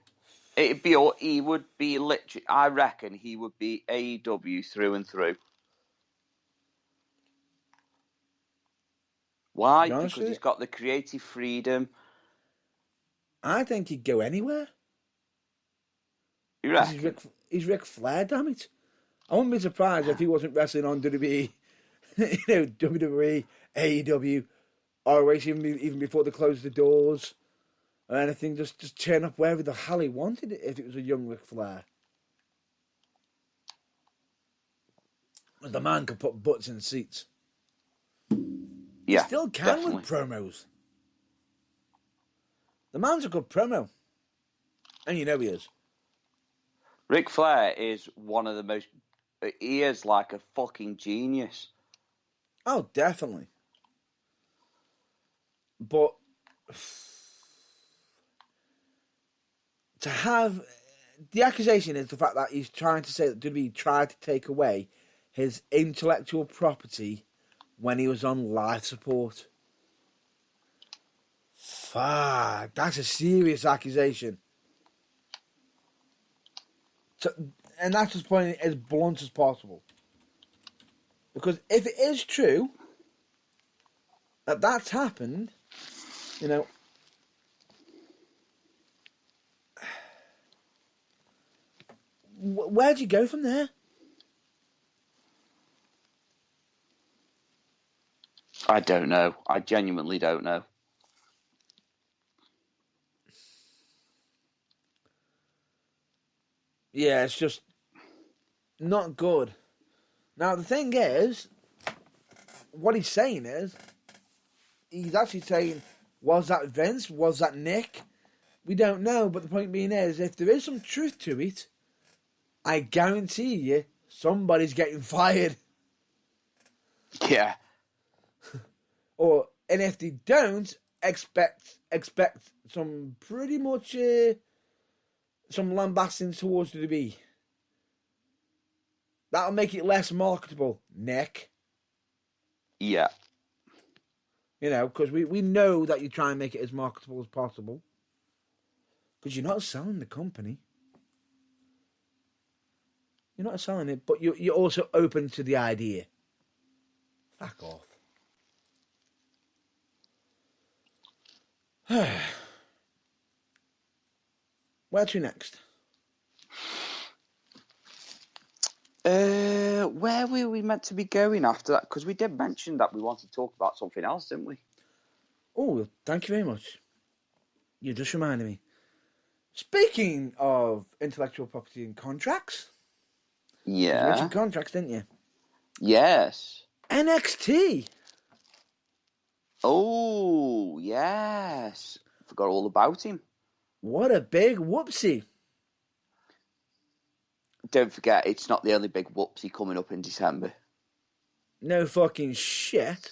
He would be literally, I reckon he would be AEW through and through. Why? Because he's got the creative freedom. I think he'd go anywhere. You reckon? He's Ric Flair, damn it. I wouldn't be surprised if he wasn't wrestling on WWE, WWE, AEW, ROH even before they closed the doors or anything. Just turn up wherever the hell he wanted it if it was a young Ric Flair. But the man could put butts in seats. Yeah, He still can definitely. with promos. The man's a good promo. And you know he is. Ric Flair is one of the most... He is like a fucking genius. Oh, definitely. But to have... The accusation is the fact that he's trying to say that WWE tried to take away his intellectual property when he was on life support. Fuck, that's a serious accusation. And that's just putting it as blunt as possible. Because if it is true that that's happened, where'd you go from there? I don't know. I genuinely don't know. Yeah, it's just not good. Now, the thing is, what he's saying is, he's actually saying, was that Vince? Was that Nick? We don't know, but the point being is, if there is some truth to it, I guarantee you, somebody's getting fired. Yeah. And if they don't, expect some pretty much some lambasting towards the WWE. That'll make it less marketable, Nick. Yeah. Because we know that you try and make it as marketable as possible. Because you're not selling the company. You're not selling it, but you're also open to the idea. Fuck off. Where to next? Where were we meant to be going after that? Because we did mention that we wanted to talk about something else, didn't we? Oh, thank you very much. You just reminded me. Speaking of intellectual property and contracts. Yeah. You mentioned contracts, didn't you? Yes. NXT. Oh, yes. Forgot all about him. What a big whoopsie. Don't forget, it's not the only big whoopsie coming up in December. No fucking shit.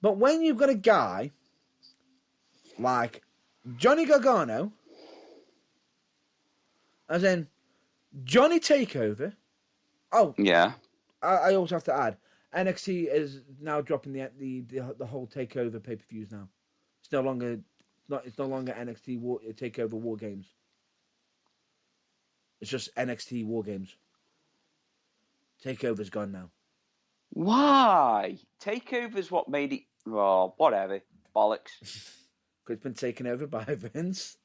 But when you've got a guy like Johnny Gargano, as in Johnny Takeover. Oh, yeah. I also have to add, NXT is now dropping the whole Takeover pay-per-views now. It's no longer NXT Takeover War Games. It's just NXT War Games. Takeover's gone now. Why? Takeover's what made it... Oh, whatever. Bollocks. Because it's been taken over by Vince.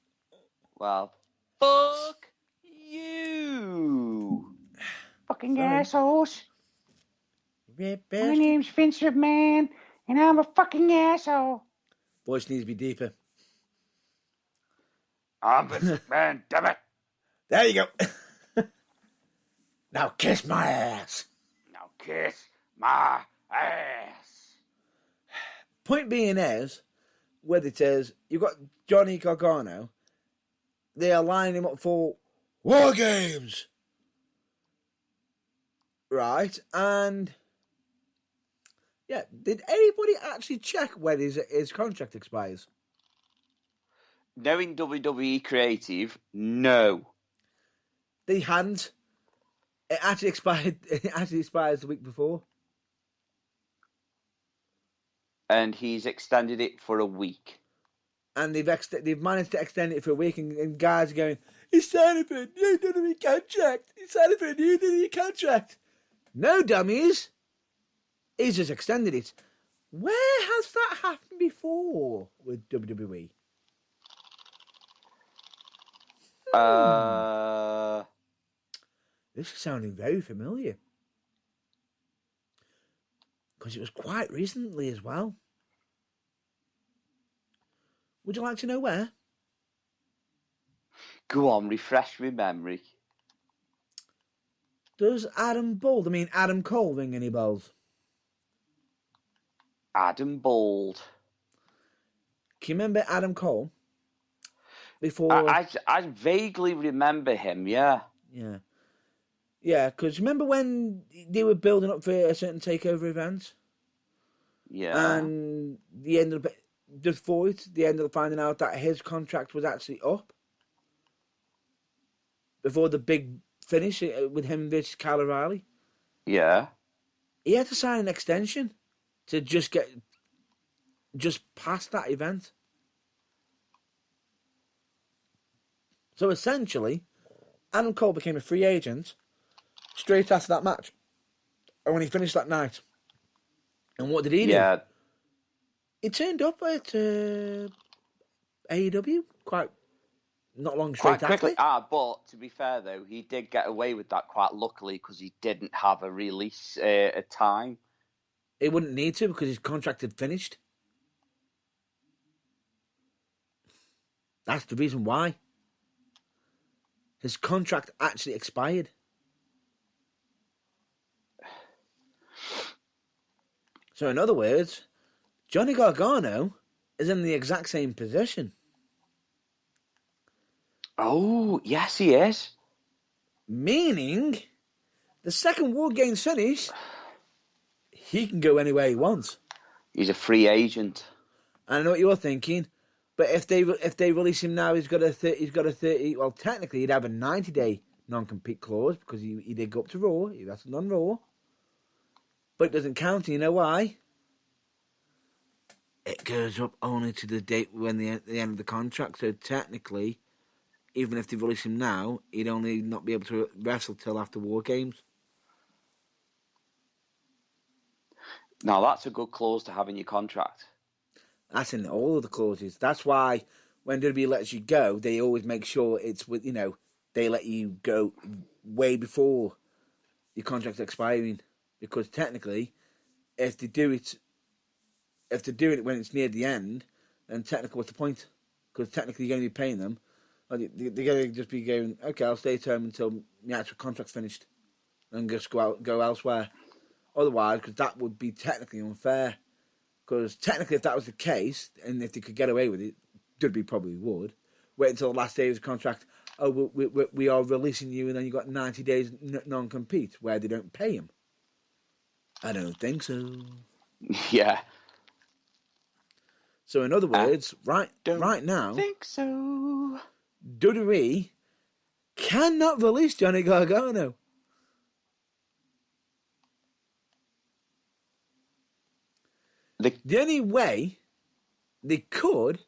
Well, fuck you. Fucking Sorry. assholes. My My name's Vince McMahon, and I'm a fucking asshole. Voice needs to be deeper. I'm Vince McMahon, damn it. There you go. Now kiss my ass. Now kiss my ass. Point being is, where it is, you've got Johnny Gargano. They are lining him up for War Games. Right, and yeah, did anybody actually check when his contract expires? Knowing WWE Creative, no. They hadn't. It actually expired. It actually expires the week before. And he's extended it for a week. And they've managed to extend it for a week, and guys are going, he's signing for a new WWE contract. He's signing for a new WWE contract. No, dummies. He's just extended it. Where has that happened before with WWE? This is sounding very familiar. Because it was quite recently as well. Would you like to know where? Go on, refresh my memory. Does Adam Cole ring any bells? Adam Bold. Can you remember Adam Cole? Before I vaguely remember him, yeah. Yeah. Yeah, because remember when they were building up for a certain takeover event? Yeah. And they ended up finding out that his contract was actually up. Before the big finish with him versus Kyle O'Reilly. Yeah. He had to sign an extension to just past that event. So essentially, Adam Cole became a free agent straight after that match. And when he finished that night. And what did he do? Yeah. He turned up at AEW quite not long straight Quite quickly. after. But to be fair, though, he did get away with that quite luckily because he didn't have a release a time. He wouldn't need to because his contract had finished. That's the reason why. His contract actually expired. So in other words, Johnny Gargano is in the exact same position. Oh, yes, he is. Meaning, the second War Games finish, he can go anywhere he wants. He's a free agent. I know what you're thinking, but if they release him now, he's got a 30. Well, technically, he'd have a 90-day non-compete clause because he did go up to Raw. He wrestled on Raw, but it doesn't count. And you know why? It goes up only to the date when the end of the contract. So technically, even if they release him now, he'd only not be able to wrestle till after War Games. Now, that's a good clause to have in your contract. That's in all of the clauses. That's why when WWE lets you go, they always make sure it's with, they let you go way before your contract's expiring. Because technically, if they're doing it when it's near the end, then technically what's the point? Because technically you're going to be paying them. They're going to just be going, okay, I'll stay term until the actual contract's finished and just go elsewhere. Otherwise, because that would be technically unfair. Because technically, if that was the case, and if they could get away with it, WWE probably would, wait until the last day of the contract, oh, we are releasing you, and then you got 90 days non-compete, where they don't pay him. I don't think so. Yeah. So in other words, right now, think so. WWE cannot release Johnny Gargano. The only way they could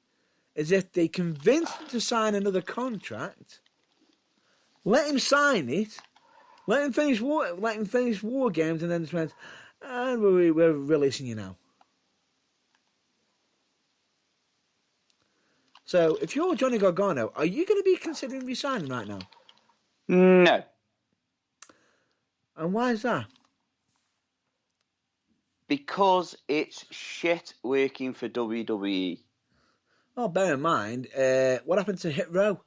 is if they convinced him to sign another contract, let him sign it, let him finish War Games, and then just went, and we're releasing you now. So, if you're Johnny Gargano, are you going to be considering resigning right now? No. And why is that? Because it's shit working for WWE. Oh, bear in mind, what happened to Hit Row?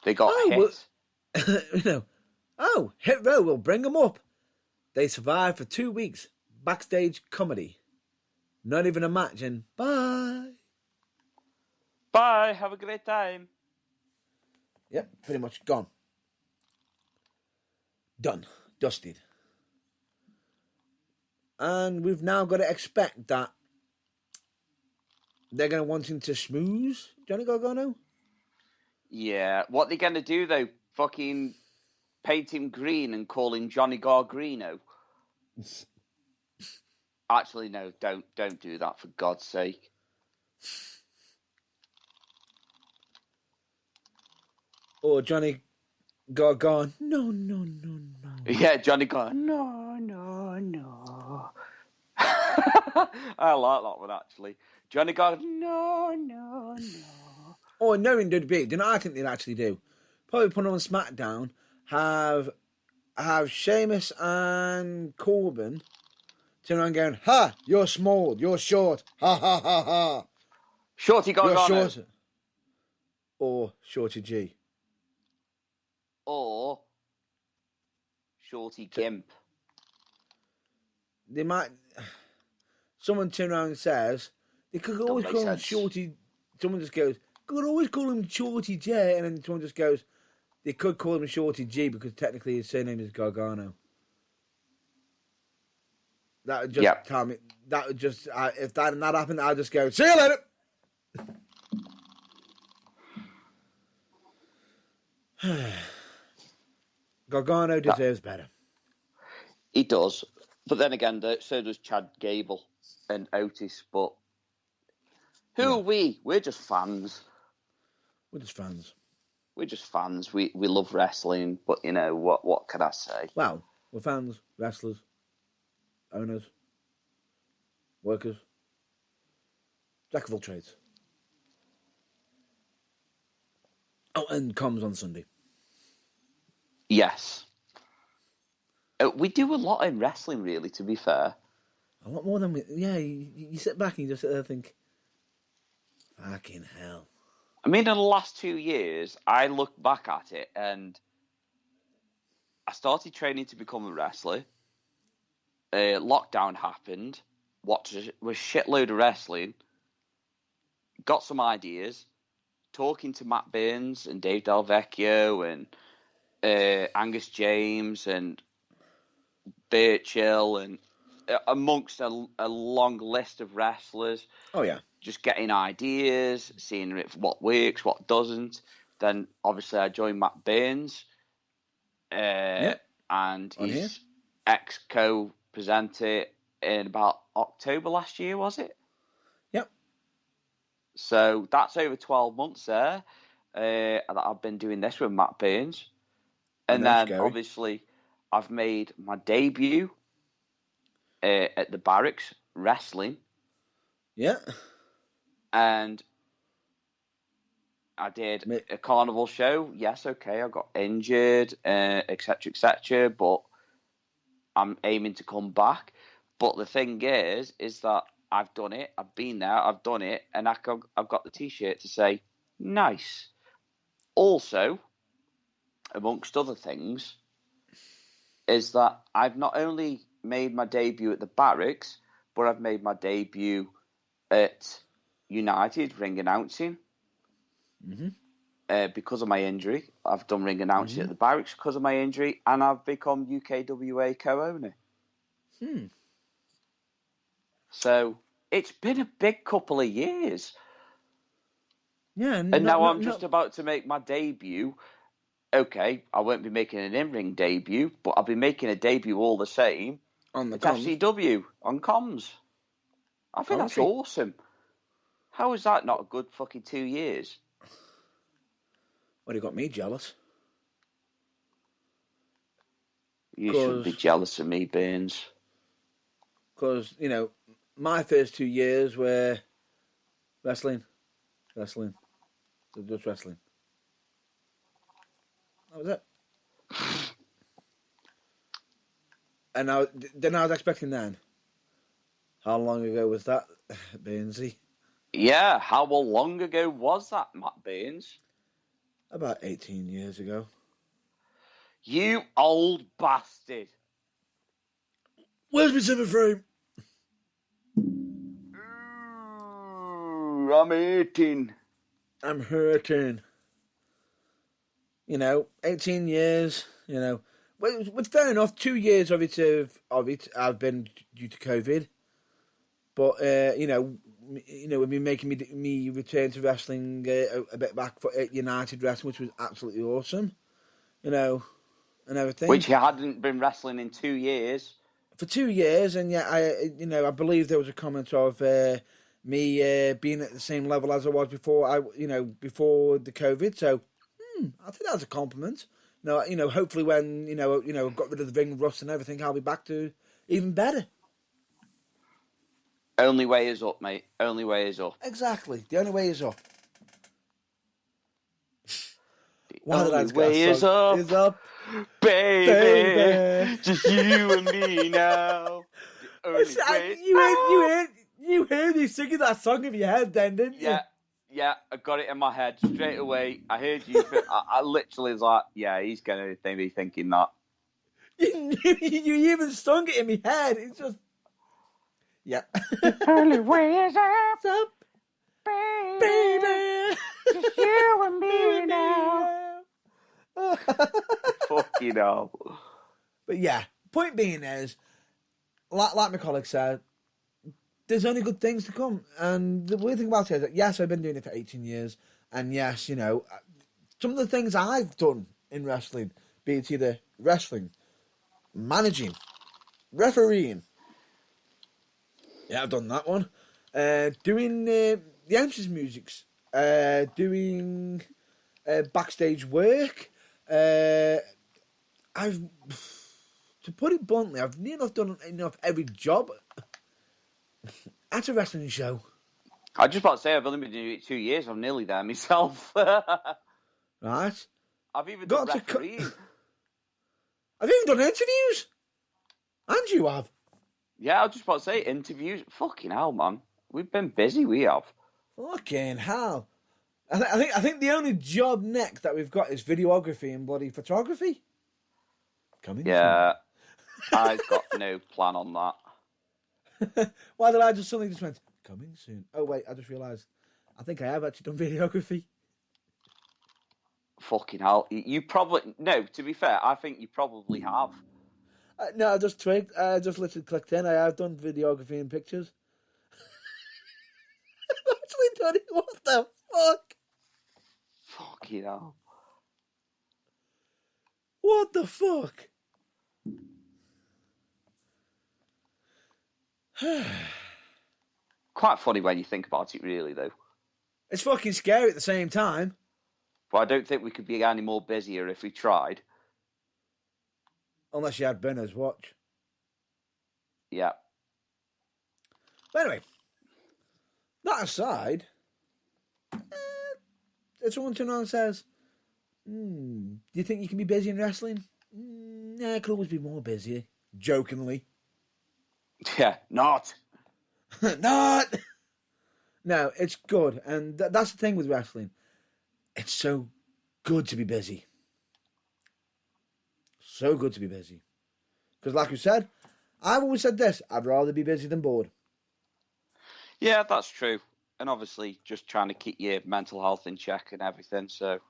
They got hit. Hit Row will bring them up. They survived for 2 weeks. Backstage comedy. Not even a match, and bye. Bye, have a great time. Yep, pretty much gone. Done. Dusted. And we've now got to expect that they're going to want him to schmooze Johnny Gargano. Yeah, what they're going to do, though, fucking paint him green and call him Johnny Gargrino. Actually, no, don't do that, for God's sake. Or Johnny Gargano. No. Yeah, Johnny Gargano. No. I like that one, actually. Johnny Gargano. No. Or knowing WWE, do you know what I think they'd actually do? probably put on SmackDown, have Sheamus and Corbin turn around going, "Ha! You're small. You're short. Ha ha ha ha. Shorty You're Gargano. short." Or Shorty G. Or Shorty Gimp. They might. Someone turn around and says they could always make call him sense. Shorty. Someone just goes, "Could always call him Shorty J," and then someone just goes, "They could call him Shorty G because technically his surname is Gargano." That would just tell me. That would just if that happened, I'd just go, "See you later." Gargano deserves better. He does. But then again, so does Chad Gable and Otis. But who are we? We're just fans. We're just fans. We're just fans. We love wrestling. But, you know, what can I say? Well, we're fans, wrestlers, owners, workers, jack of all trades. Oh, and comms on Sunday. Yes. We do a lot in wrestling, really, to be fair. A lot more than we... Yeah, you sit back and you just sit there and think, fucking hell. I mean, in the last 2 years, I look back at it and I started training to become a wrestler. Lockdown happened. Watched a shitload of wrestling. Got some ideas. Talking to Matt Burns and Dave Delvecchio and Angus James and Birchill and amongst a long list of wrestlers. Oh, yeah. Just getting ideas, seeing what works, what doesn't. Then, obviously, I joined Matt Burns. And his ex-co-presenter in about October last year, was it? Yep. So that's over 12 months there that I've been doing this with Matt Burns. And then, obviously, I've made my debut at the Barracks Wrestling. Yeah. And I did a carnival show. Yes, okay, I got injured, etc., etc., but I'm aiming to come back. But the thing is that I've done it. I've been there. I've done it. And I've got the T-shirt to say, nice. Also, amongst other things, is that I've not only made my debut at the Barracks, but I've made my debut at United ring announcing. Because of my injury. I've done ring announcing at the Barracks because of my injury, and I've become UKWA co-owner. So it's been a big couple of years. Yeah, and now I'm just about to make my debut. Okay, I won't be making an in-ring debut, but I'll be making a debut all the same on the FCW on comms. I think that's awesome. How is that not a good fucking 2 years? Well, you got me jealous. You shouldn't be jealous of me, Burns. Because, you know, my first 2 years were wrestling. Just wrestling. That was it. And then I was expecting then. How long ago was that, Burnsy? Yeah, how long ago was that, Matt Burns? About 18 years ago. You old bastard. Where's my 7 frame? Ooh, I'm hurting. I'm hurting. You know, 18 years, you know. Well, it's fair enough. 2 years of it have been due to COVID. But, you know, we've been making me return to wrestling a bit back for United Wrestling, which was absolutely awesome. You know, and everything. Which you hadn't been wrestling in 2 years. For 2 years, and yet I believe there was a comment of me being at the same level as I was before before the COVID. So, I think that's a compliment. You know, hopefully when I've got rid of the ring rust and everything, I'll be back to even better. Only way is up, mate. Only way is up. Exactly. The only way is up. Why did I Only just get way a is song? up, Is up, baby. baby. Just you and me now. The only way is up. You heard me singing that song in your head then, didn't you? Yeah, I got it in my head straight away. I heard you. I literally was like, yeah, he's going to be thinking that. You even sung it in my head. It's just, yeah. Only way is up, up, baby. Just you and me now. Fucking hell. But yeah, point being is, like my colleague said, there's only good things to come. And the weird thing about it is that, yes, I've been doing it for 18 years. And yes, you know, some of the things I've done in wrestling, be it either wrestling, managing, refereeing. Yeah, I've done that one. Doing the entrance musics. Doing backstage work. I've, to put it bluntly, I've near enough done enough every job at a wrestling show. I just about to say I've only been doing it 2 years. I'm nearly there myself. Right? I've even done refereeing. I've even done interviews. And you have. Yeah, I was just about to say interviews. Fucking hell, man. We've been busy, we have. Fucking hell. I think the only job next that we've got is videography and bloody photography. Coming Yeah. I've got no plan on that. Why did I just suddenly just went, coming soon? Oh, wait, I just realised. I think I have actually done videography. Fucking hell. You probably... No, to be fair, I think you probably have. No, I just twigged. I just literally clicked in. I have done videography and pictures. I've actually done it. What the fuck? Fucking hell. What the fuck? Quite funny when you think about it, really, though. It's fucking scary at the same time. But I don't think we could be any more busier if we tried. Unless you had Benner's watch. Yeah. But anyway, that aside, if someone turns around and says, do you think you can be busy in wrestling? Nah, I could always be more busy. Jokingly. Yeah, not. Not! No, it's good. And that's the thing with wrestling. It's so good to be busy. So good to be busy. Because like you said, I've always said this, I'd rather be busy than bored. Yeah, that's true. And obviously just trying to keep your mental health in check and everything, so...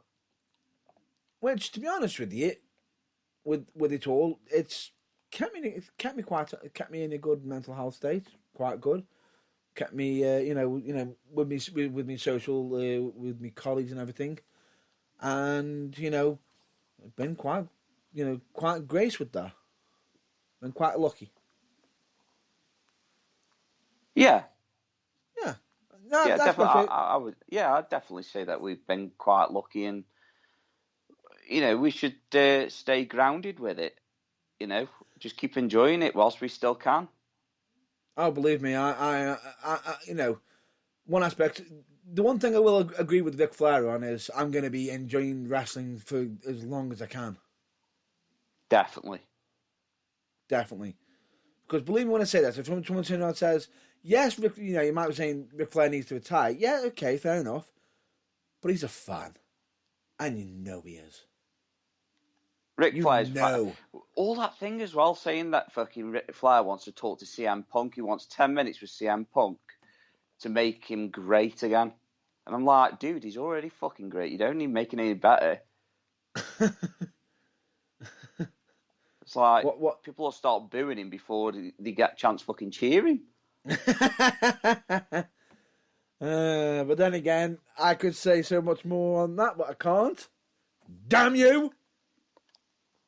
Which, to be honest with you, with it all, it's kept me in a good mental health state, quite good. Kept me, with me social, with me colleagues and everything, and I've been quite grace with that. Been quite lucky. Yeah. Yeah. No, Yeah, that's definitely. I would. Yeah, I'd definitely say that we've been quite lucky, and we should stay grounded with it. Just keep enjoying it whilst we still can. Oh, believe me, I one aspect. The one thing I will agree with Ric Flair on is I'm going to be enjoying wrestling for as long as I can. Definitely. Because believe me when I say that, if someone turns around and says, yes, Rick, you might be saying Ric Flair needs to retire. Yeah, okay, fair enough. But he's a fan. And you know he is. Ric Flair's all that thing as well, saying that fucking Ric Flair wants to talk to CM Punk. He wants 10 minutes with CM Punk to make him great again. And I'm like, dude, he's already fucking great. You don't need making any better. It's like, what? People will start booing him before they get a chance fucking cheering. But then again, I could say so much more on that, but I can't. Damn you!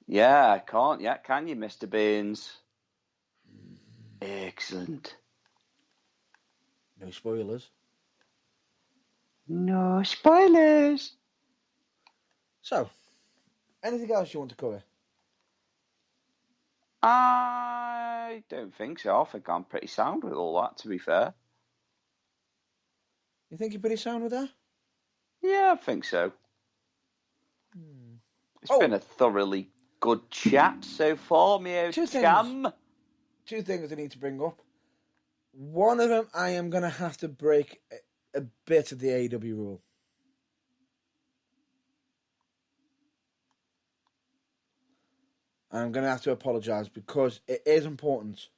Yeah, I can't yet, can you, Mr. Baines? Excellent. No spoilers. No spoilers! So, anything else you want to cover? I don't think so. I think I'm pretty sound with all that, to be fair. You think you're pretty sound with that? Yeah, I think so. It's been a thoroughly good chat so far, Mio Tam. Two things I need to bring up. One of them, I am going to have to break a bit of the AEW rule. I'm going to have to apologise because it is important.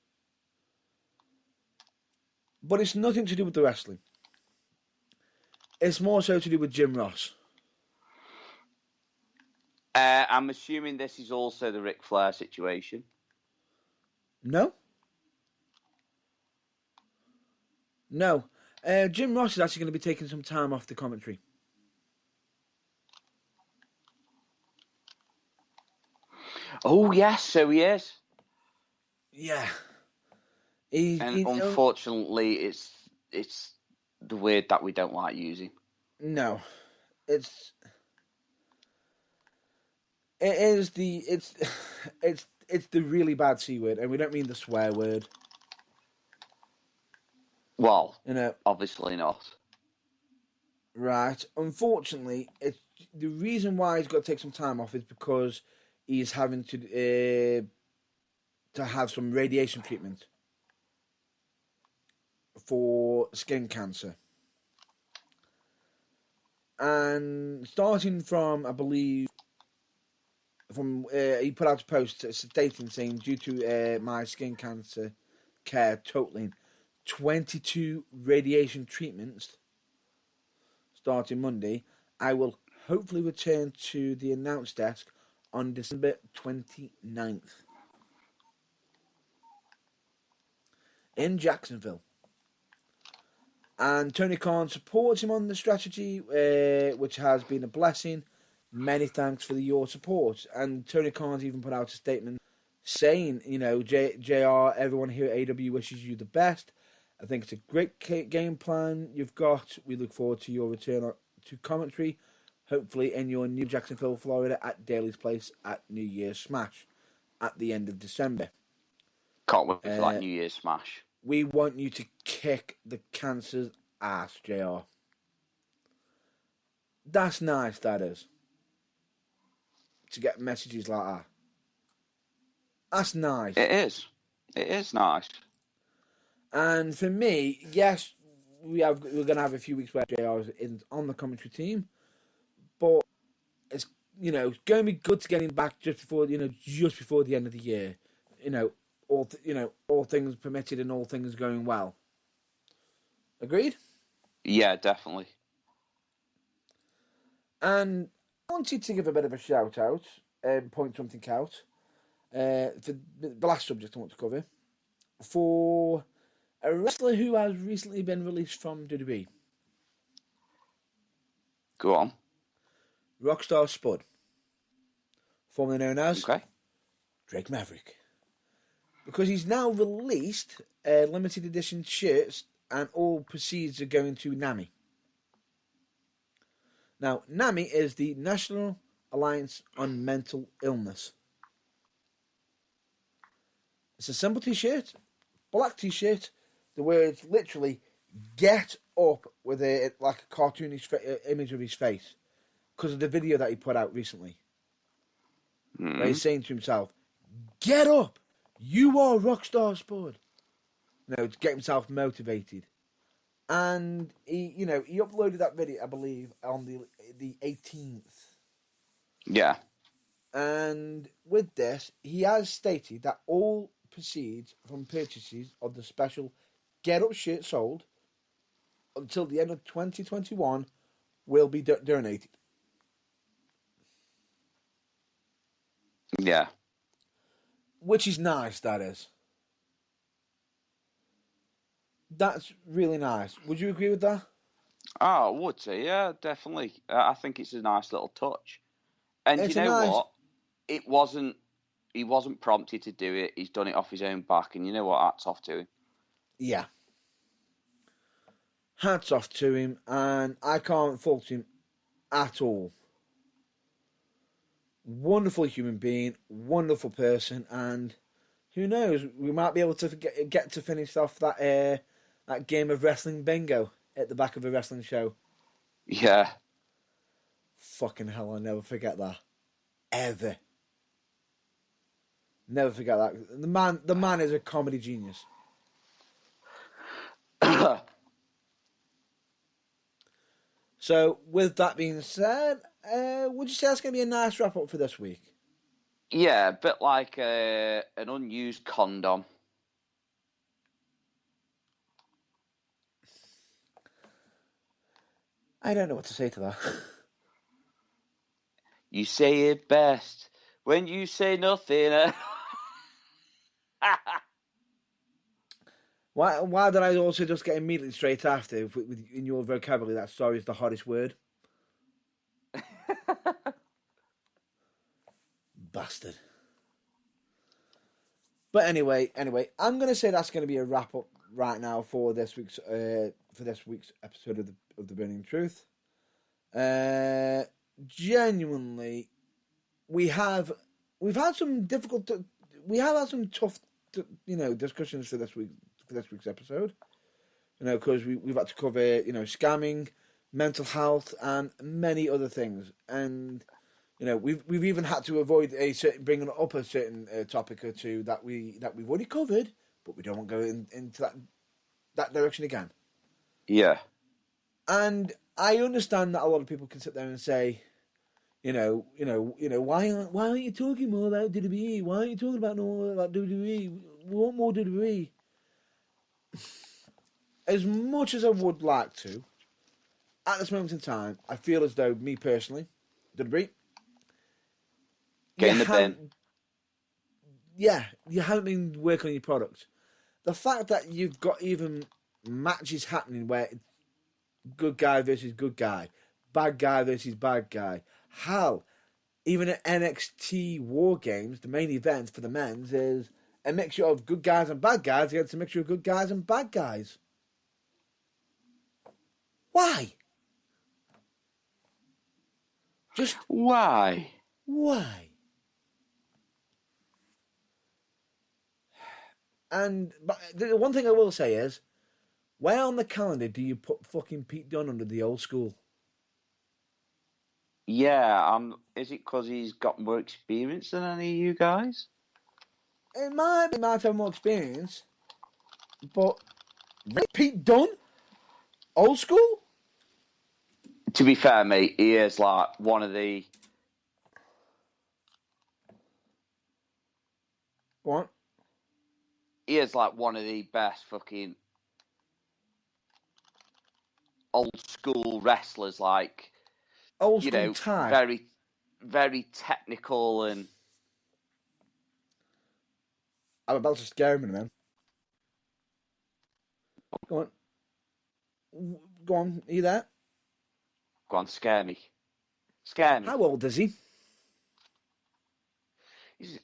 But it's nothing to do with the wrestling. It's more so to do with Jim Ross. I'm assuming this is also the Ric Flair situation. No. Jim Ross is actually going to be taking some time off the commentary. Oh, yes, so he is. Yeah. Unfortunately, it's the word that we don't like using. No. It's the really bad C word, and we don't mean the swear word. Well, obviously not. Right. Unfortunately, the reason why he's got to take some time off is because he's having to have some radiation treatment for skin cancer. And starting from, I believe, he put out a post stating saying, due to my skin cancer care totaling 22 radiation treatments starting Monday, I will hopefully return to the announce desk on December 29th in Jacksonville. And Tony Khan supports him on the strategy, which has been a blessing. Many thanks for your support. And Tony Khan's even put out a statement saying, JR, everyone here at AW wishes you the best. I think it's a great game plan you've got. We look forward to your return to commentary, hopefully in your new Jacksonville, Florida, at Daly's Place at New Year's Smash at the end of December. Can't wait for that New Year's Smash. We want you to kick the cancer's ass, JR. That's nice, that is. To get messages like that. That's nice. It is. It is nice. And for me, yes, we're going to have a few weeks where JR is on the commentary team, but it's going to be good to get him back just before the end of the year. All things permitted and all things going well. Agreed? Yeah, definitely. And I wanted to give a bit of a shout out and point something out for the last subject I want to cover for a wrestler who has recently been released from WWE. Go on. Rockstar Spud, formerly known as Drake Maverick. Because he's now released limited edition shirts and all proceeds are going to NAMI. Now, NAMI is the National Alliance on Mental Illness. It's a simple t-shirt, black t-shirt, the words literally "get up" with a cartoonish image of his face because of the video that he put out recently. Where he's saying to himself, "Get up! You are Rockstar Spud." To get himself motivated. And he uploaded that video, I believe, on the 18th. Yeah. And with this, he has stated that all proceeds from purchases of the special Get Up shirt sold until the end of 2021 will be donated. Yeah. Which is nice, that is. That's really nice. Would you agree with that? Oh, I would say, yeah, definitely. I think it's a nice little touch. And you know what? He wasn't prompted to do it. He's done it off his own back, and you know what? Hats off to him. Yeah. Hats off to him, and I can't fault him at all. Wonderful human being, wonderful person, and who knows? We might be able to get to finish off that game of wrestling bingo at the back of a wrestling show. Yeah. Fucking hell, I'll never forget that. Ever. Never forget that. The man is a comedy genius. So, with that being said, would you say that's going to be a nice wrap up for this week? Yeah, a bit like an unused condom. I don't know what to say to that. You say it best when you say nothing. Why did I also just get immediately straight after, in your vocabulary, that sorry is the hottest word? Bastard. But anyway, I'm going to say that's going to be a wrap up right now for this week's episode of the Burning Truth. Genuinely, we've had some tough, discussions for this week's episode. Because we've had to cover, scamming, mental health, and many other things, and we've even had to avoid bringing up a certain topic or two that we've already covered, but we don't want to go into that direction again. Yeah. And I understand that a lot of people can sit there and say, why aren't you talking more about WWE? Why aren't you talking more about WWE? We want more WWE. As much as I would like to, at this moment in time, I feel as though, me personally, WWE, get in the bin. Yeah, you haven't been working on your product. The fact that you've got even matches happening where it's good guy versus good guy, bad guy versus bad guy. Hell, even at NXT War Games, the main event for the men's is a mixture of good guys and bad guys against a mixture of good guys and bad guys. Why? Just why? Why? But the one thing I will say is, where on the calendar do you put fucking Pete Dunne under the old school? Yeah, is it because he's got more experience than any of you guys? It might have more experience, but Pete Dunne? Old school? To be fair, mate, he is like one of the... What? He is like one of the best fucking old school wrestlers, like... Old school type. Very, very technical and... I'm about to scare him, man. Go on, are you there? Go on, scare me. Scare me. How old is he?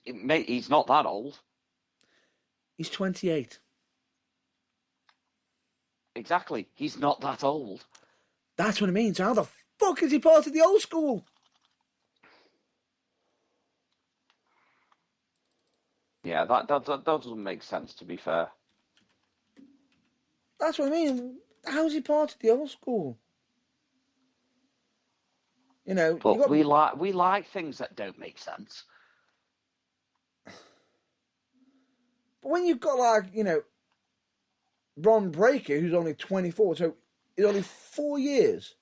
Mate, he's not that old. He's 28. Exactly. He's not that old. That's what I mean. So how the fuck is he part of the old school? Yeah, that doesn't make sense, to be fair. That's what I mean. How is he part of the old school? But we like things that don't make sense. But when you've got Bron Breakker, who's only 24, so it's only 4 years.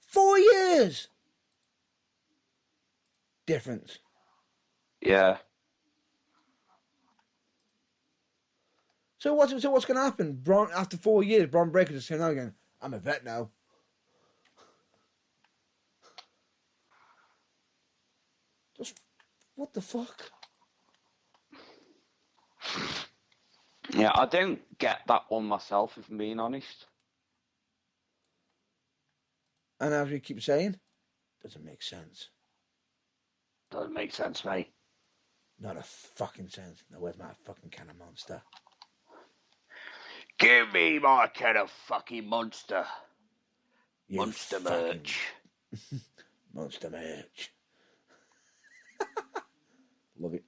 4 years difference. Yeah. So what's going to happen? After 4 years, Bron Breakker just saying, again, I'm a vet now. Just what the fuck? Yeah, I don't get that one myself, if I'm being honest. And as we keep saying, doesn't make sense. Doesn't make sense, mate. Not a fucking sense. Now where's my fucking can of Monster? Give me my can of fucking Monster. You Monster merch. Monster merch. Love it.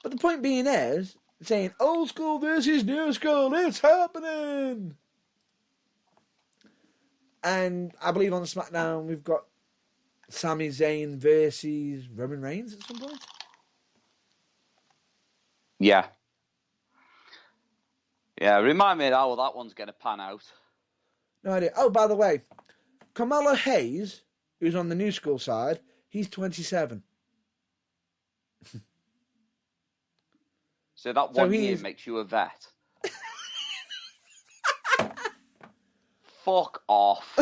But the point being is, saying old school versus new school, it's happening. And I believe on SmackDown we've got Sami Zayn versus Roman Reigns at some point? Yeah. Yeah, remind me how that one's going to pan out. No idea. Oh, by the way, Carmelo Hayes, who's on the new school side, he's 27. So that So 1 year he's- makes you a vet. Fuck off.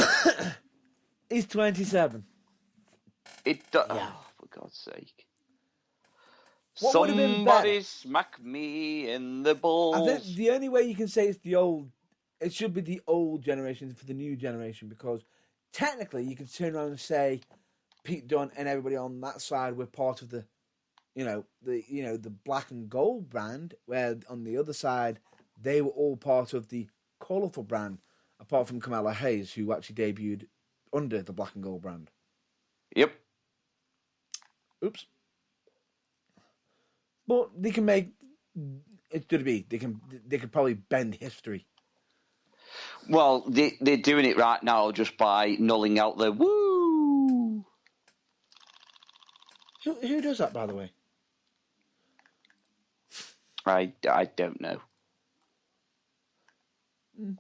He's 27. Yeah. Oh, for God's sake. What would have been Somebody better? smack me in the balls. I think the only way you can say it's the old, it should be the old generation for the new generation, because technically you can turn around and say Pete Dunne and everybody on that side were part of the black and gold brand, where on the other side they were all part of the colourful brand, apart from Carmelo Hayes, who actually debuted under the black and gold brand. Yep. Oops. But they can make it to be. They can probably bend history. Well, they're doing it right now just by nulling out the woo. Who does that, by the way? I don't know.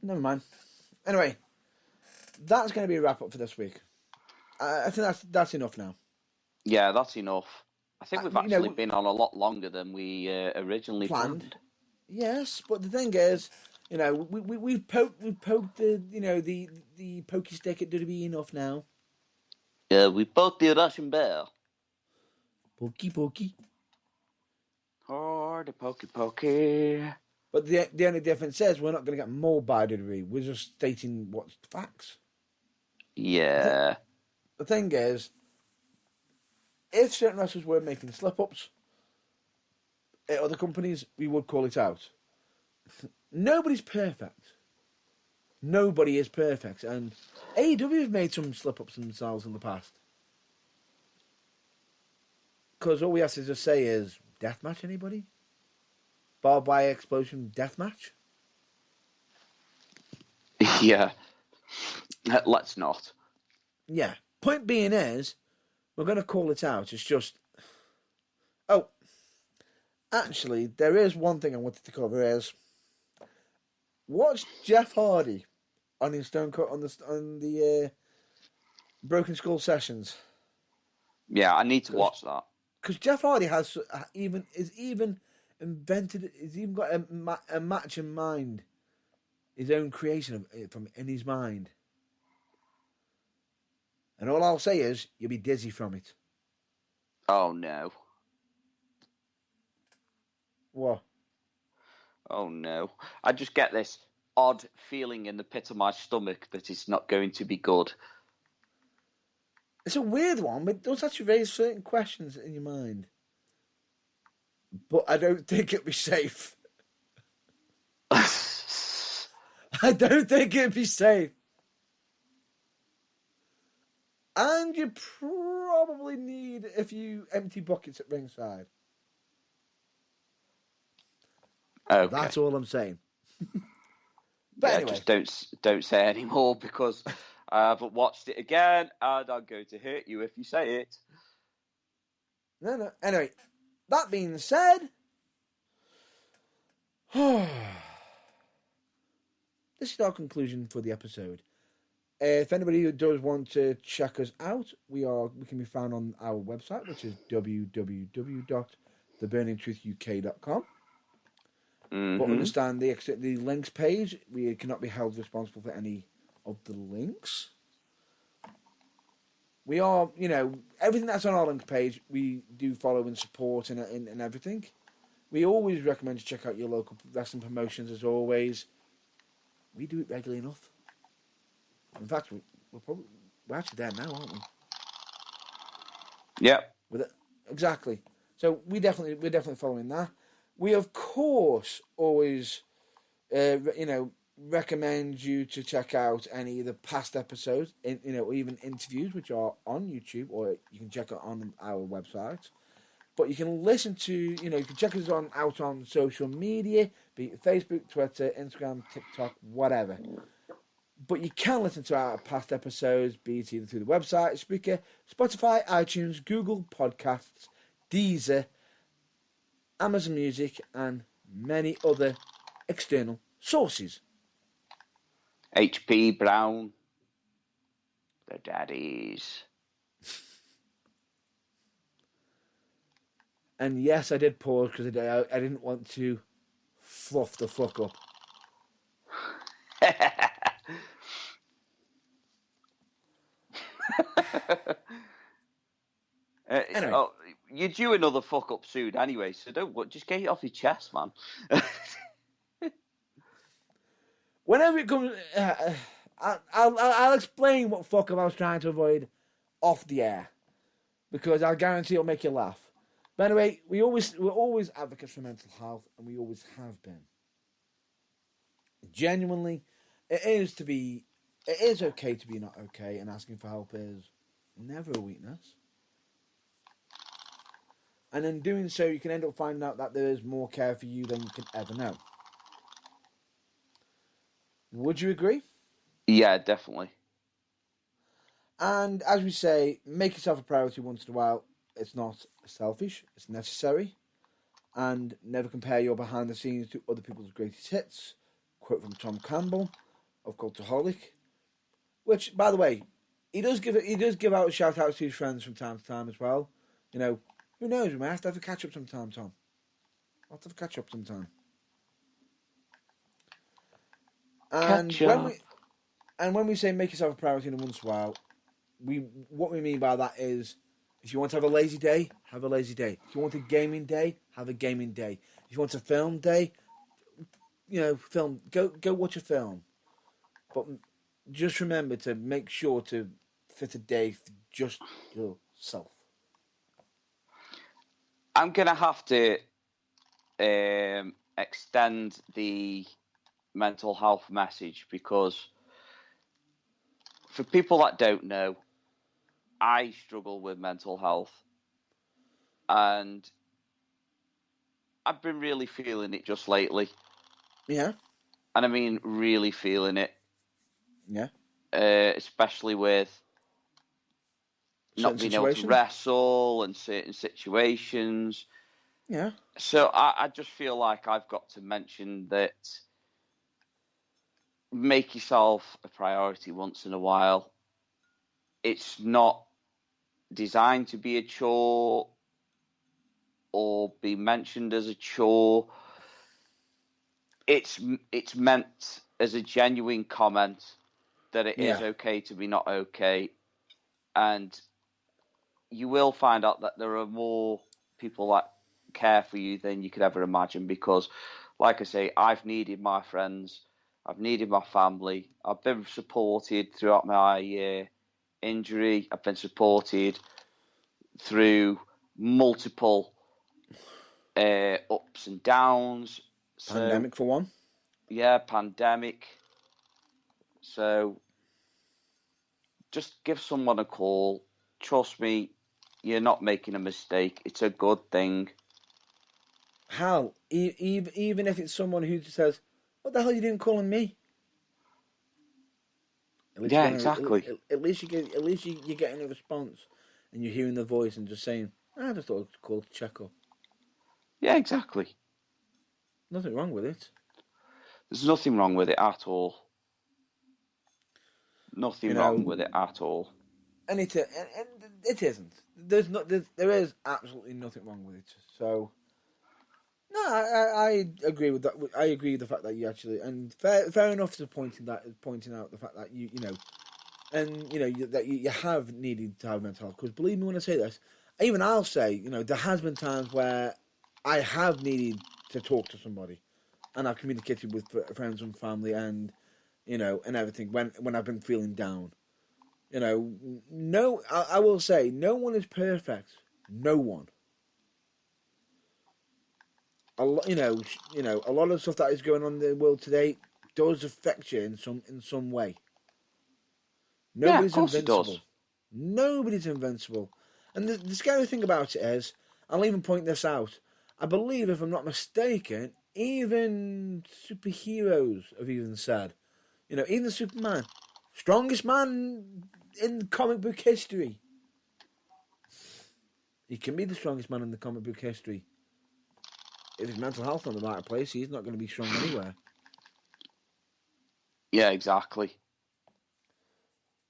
Never mind. Anyway, that's going to be a wrap up for this week. I think that's enough now. Yeah, that's enough. I think we've actually we- been on a lot longer than we originally planned. Yes, but the thing is, we've poked the the pokey stick at WWE enough now. Yeah, we poked the Russian bell. Pokey. Oh, the pokey. But the only difference is we're not going to get mauled by WWE. We're just stating what's facts. Yeah. The thing is, if certain wrestlers were making slip-ups at other companies, we would call it out. Nobody's perfect. Nobody is perfect. And AEW have made some slip-ups themselves in the past. Because all we have to just say is, deathmatch anybody? Barbed wire explosion deathmatch? Yeah. Let's not. Yeah. Point being is, we're going to call it out. It's just... Oh, actually, there is one thing I wanted to cover is... Watch Jeff Hardy on his Stone Cold on the Broken Skull sessions. Yeah, I need to watch that. Because Jeff Hardy has even got a match in mind, his own creation of it from in his mind. And all I'll say is, you'll be dizzy from it. Oh no. What? Oh no. I just get this odd feeling in the pit of my stomach that it's not going to be good. It's a weird one, but it does actually raise certain questions in your mind. But I don't think it'll be safe. I don't think it'd be safe. And you probably need a few empty buckets at ringside. Okay. That's all I'm saying. But yeah, anyway. just don't say any more because I haven't watched it again and I'm going to hurt you if you say it. No. Anyway, that being said, this is our conclusion for the episode. If anybody who does want to check us out, we can be found on our website, which is www.theburningtruthuk.com. Mm-hmm. But understand the links page, we cannot be held responsible for any of the links. We are, everything that's on our links page, we do follow and support and everything. We always recommend to check out your local wrestling promotions as always. We do it regularly enough. In fact, we're actually there now, aren't we? Yep. Exactly. So we're definitely following that. We of course always, recommend you to check out any of the past episodes, or even interviews which are on YouTube, or you can check it on our website. But you can listen to, you can check us out on social media, be it Facebook, Twitter, Instagram, TikTok, whatever. But you can listen to our past episodes, be it either through the website, Spreaker, Spotify, iTunes, Google Podcasts, Deezer, Amazon Music, and many other external sources. HP Brown, the daddies. And yes, I did pause because I didn't want to fluff the fuck up. Anyway. Oh, you're due another fuck up soon anyway, so just get it off your chest, man. Whenever it comes, I'll explain what fuck up I was trying to avoid off the air, because I guarantee it'll make you laugh. But anyway, we're always advocates for mental health, and we always have been. Genuinely, it is okay to be not okay, and asking for help is never a weakness. And in doing so, you can end up finding out that there is more care for you than you could ever know. Would you agree? Yeah, definitely. And as we say, make yourself a priority once in a while. It's not selfish, it's necessary. And never compare your behind the scenes to other people's greatest hits. Quote from Tom Campbell of Cultaholic. Which, by the way, he does give out shout outs to his friends from time to time as well. You know, who knows, we might have to have a catch up sometime, Tom. I'll have to have a catch up sometime. And when we say make yourself a priority in a once in a while, what we mean by that is, if you want to have a lazy day, have a lazy day. If you want a gaming day, have a gaming day. If you want a film day, film. Go watch a film. But just remember to make sure to fit a day for just yourself. I'm gonna have to extend the mental health message, because for people that don't know, I struggle with mental health, and I've been really feeling it just lately. Yeah. And I mean really feeling it. Yeah. Especially with not being able to wrestle and certain situations. Yeah. So I just feel like I've got to mention that make yourself a priority once in a while. It's not designed to be a chore or be mentioned as a chore. It's meant as a genuine comment that it is okay to be not okay. And you will find out that there are more people that care for you than you could ever imagine, because, like I say, I've needed my friends, I've needed my family, I've been supported throughout my injury, I've been supported through multiple ups and downs. Pandemic for one. Yeah, pandemic. So just give someone a call. Trust me, you're not making a mistake. It's a good thing. Hal, even if it's someone who says, "What the hell are you doing calling me?" Exactly. At least you're getting a response, and you're hearing the voice and just saying, "I just thought it was cool to check up." Yeah, exactly. Nothing wrong with it. There's nothing wrong with it at all. Nothing wrong with it at all. And it isn't. There is absolutely nothing wrong with it. So, no, I agree with that. I agree with the fact that you actually, and fair enough to pointing out the fact that that you have needed to have mental health. Because believe me when I say this, even I'll say, there has been times where I have needed to talk to somebody, and I've communicated with friends and family, and and everything when I've been feeling down. I will say, no one is perfect. No one. A lot of the stuff that is going on in the world today does affect you in some way. Nobody's invincible. Nobody's invincible. And the scary thing about it is, I'll even point this out. I believe, if I'm not mistaken, even superheroes have even said You know, even the Superman, strongest man in comic book history. He can be the strongest man in the comic book history. If his mental health's not in the right place, he's not going to be strong anywhere. Yeah, exactly.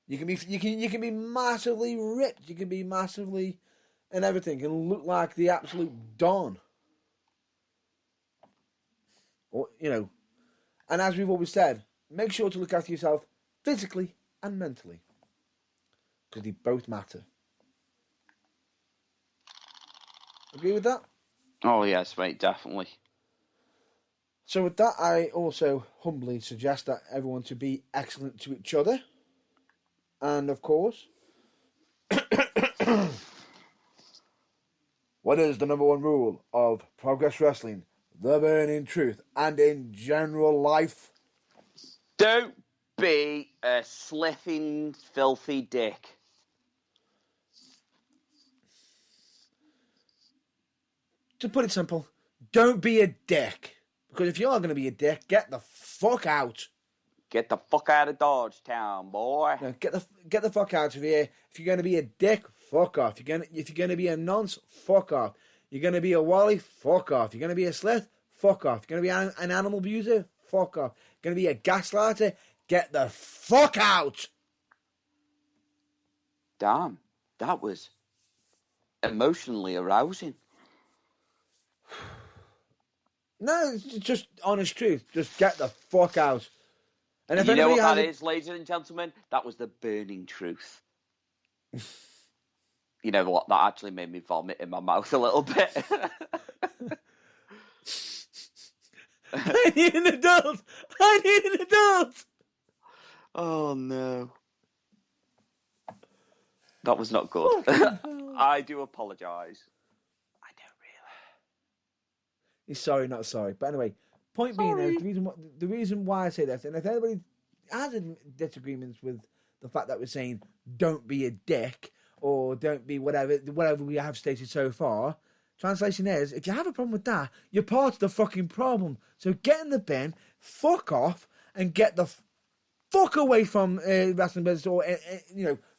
You can be massively rich. You can be massively and everything, and look like the absolute don. Or you know, and as we've always said, make sure to look after yourself physically and mentally, because they both matter. Agree with that? Oh yes, mate, definitely. So with that, I also humbly suggest that everyone to be excellent to each other. And of course, what is the number one rule of Progress Wrestling, the burning truth, and in general life? Don't be a slithing, filthy dick. To put it simple, don't be a dick. Because if you are going to be a dick, get the fuck out. Get the fuck out of Dodge Town, boy. No, get the fuck out of here. If you're going to be a dick, fuck off. If you're going to be a nonce, fuck off. You're going to be a wally, fuck off. You're going to be a slith, fuck off. You're going to be an animal abuser, fuck off. You're going to be a gaslighter, get the fuck out. Damn, that was emotionally arousing. No, it's just honest truth. Just get the fuck out. And if You know what that has is, ladies and gentlemen? That was the burning truth. You know what? That actually made me vomit in my mouth a little bit. I need an adult. I need an adult. Oh no. That was not good. I do apologise. I don't really. He's sorry, not sorry. But anyway, point being, the reason why I say that, and if anybody has disagreements with the fact that we're saying don't be a dick or don't be whatever we have stated so far, translation is, if you have a problem with that, you're part of the fucking problem. So get in the bin, fuck off, and get the fuck away from wrestling business or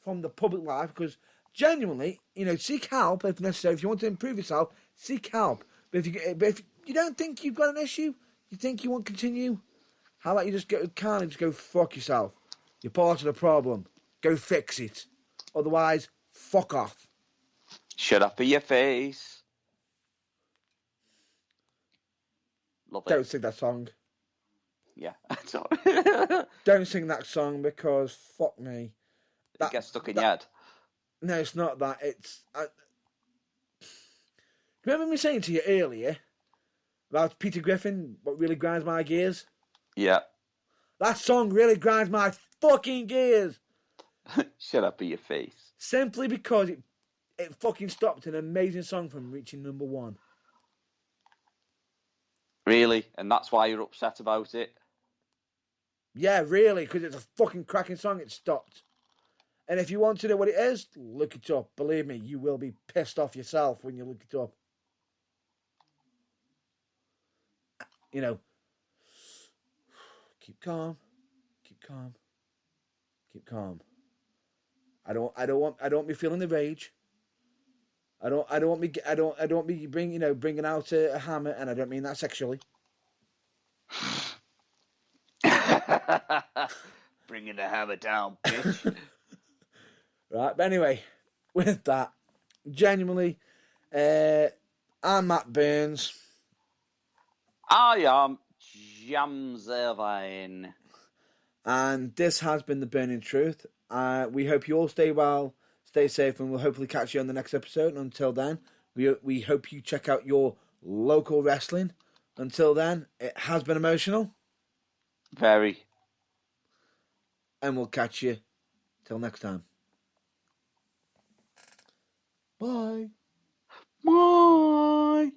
from the public life, because genuinely, seek help if necessary. If you want to improve yourself, seek help. But if you don't think you've got an issue, you think you won't continue, how about you just go fuck yourself? You're part of the problem. Go fix it. Otherwise, fuck off. Shut up in your face. Love it. Don't sing that song. Yeah. Don't sing that song because fuck me. It gets stuck in your head. No, it's not that. It's. Remember me saying to you earlier about Peter Griffin, what really grinds my gears? Yeah. That song really grinds my fucking gears. Shut up in your face. Simply because it fucking stopped an amazing song from reaching number one. Really? And that's why you're upset about it? Yeah, really, because it's a fucking cracking song, it stopped. And if you want to know what it is, look it up. Believe me, you will be pissed off yourself when you look it up. Keep calm. Keep calm. Keep calm. I don't want me feeling the rage. I don't want me bringing out a hammer, and I don't mean that sexually. Bringing the hammer down, bitch. Right, but anyway, with that, genuinely, I'm Matt Burns. I am James Irvine. And this has been The Burning Truth. We hope you all stay well, stay safe, and we'll hopefully catch you on the next episode. And until then, we hope you check out your local wrestling. Until then, it has been emotional. Very. And we'll catch you till next time. Bye. Bye.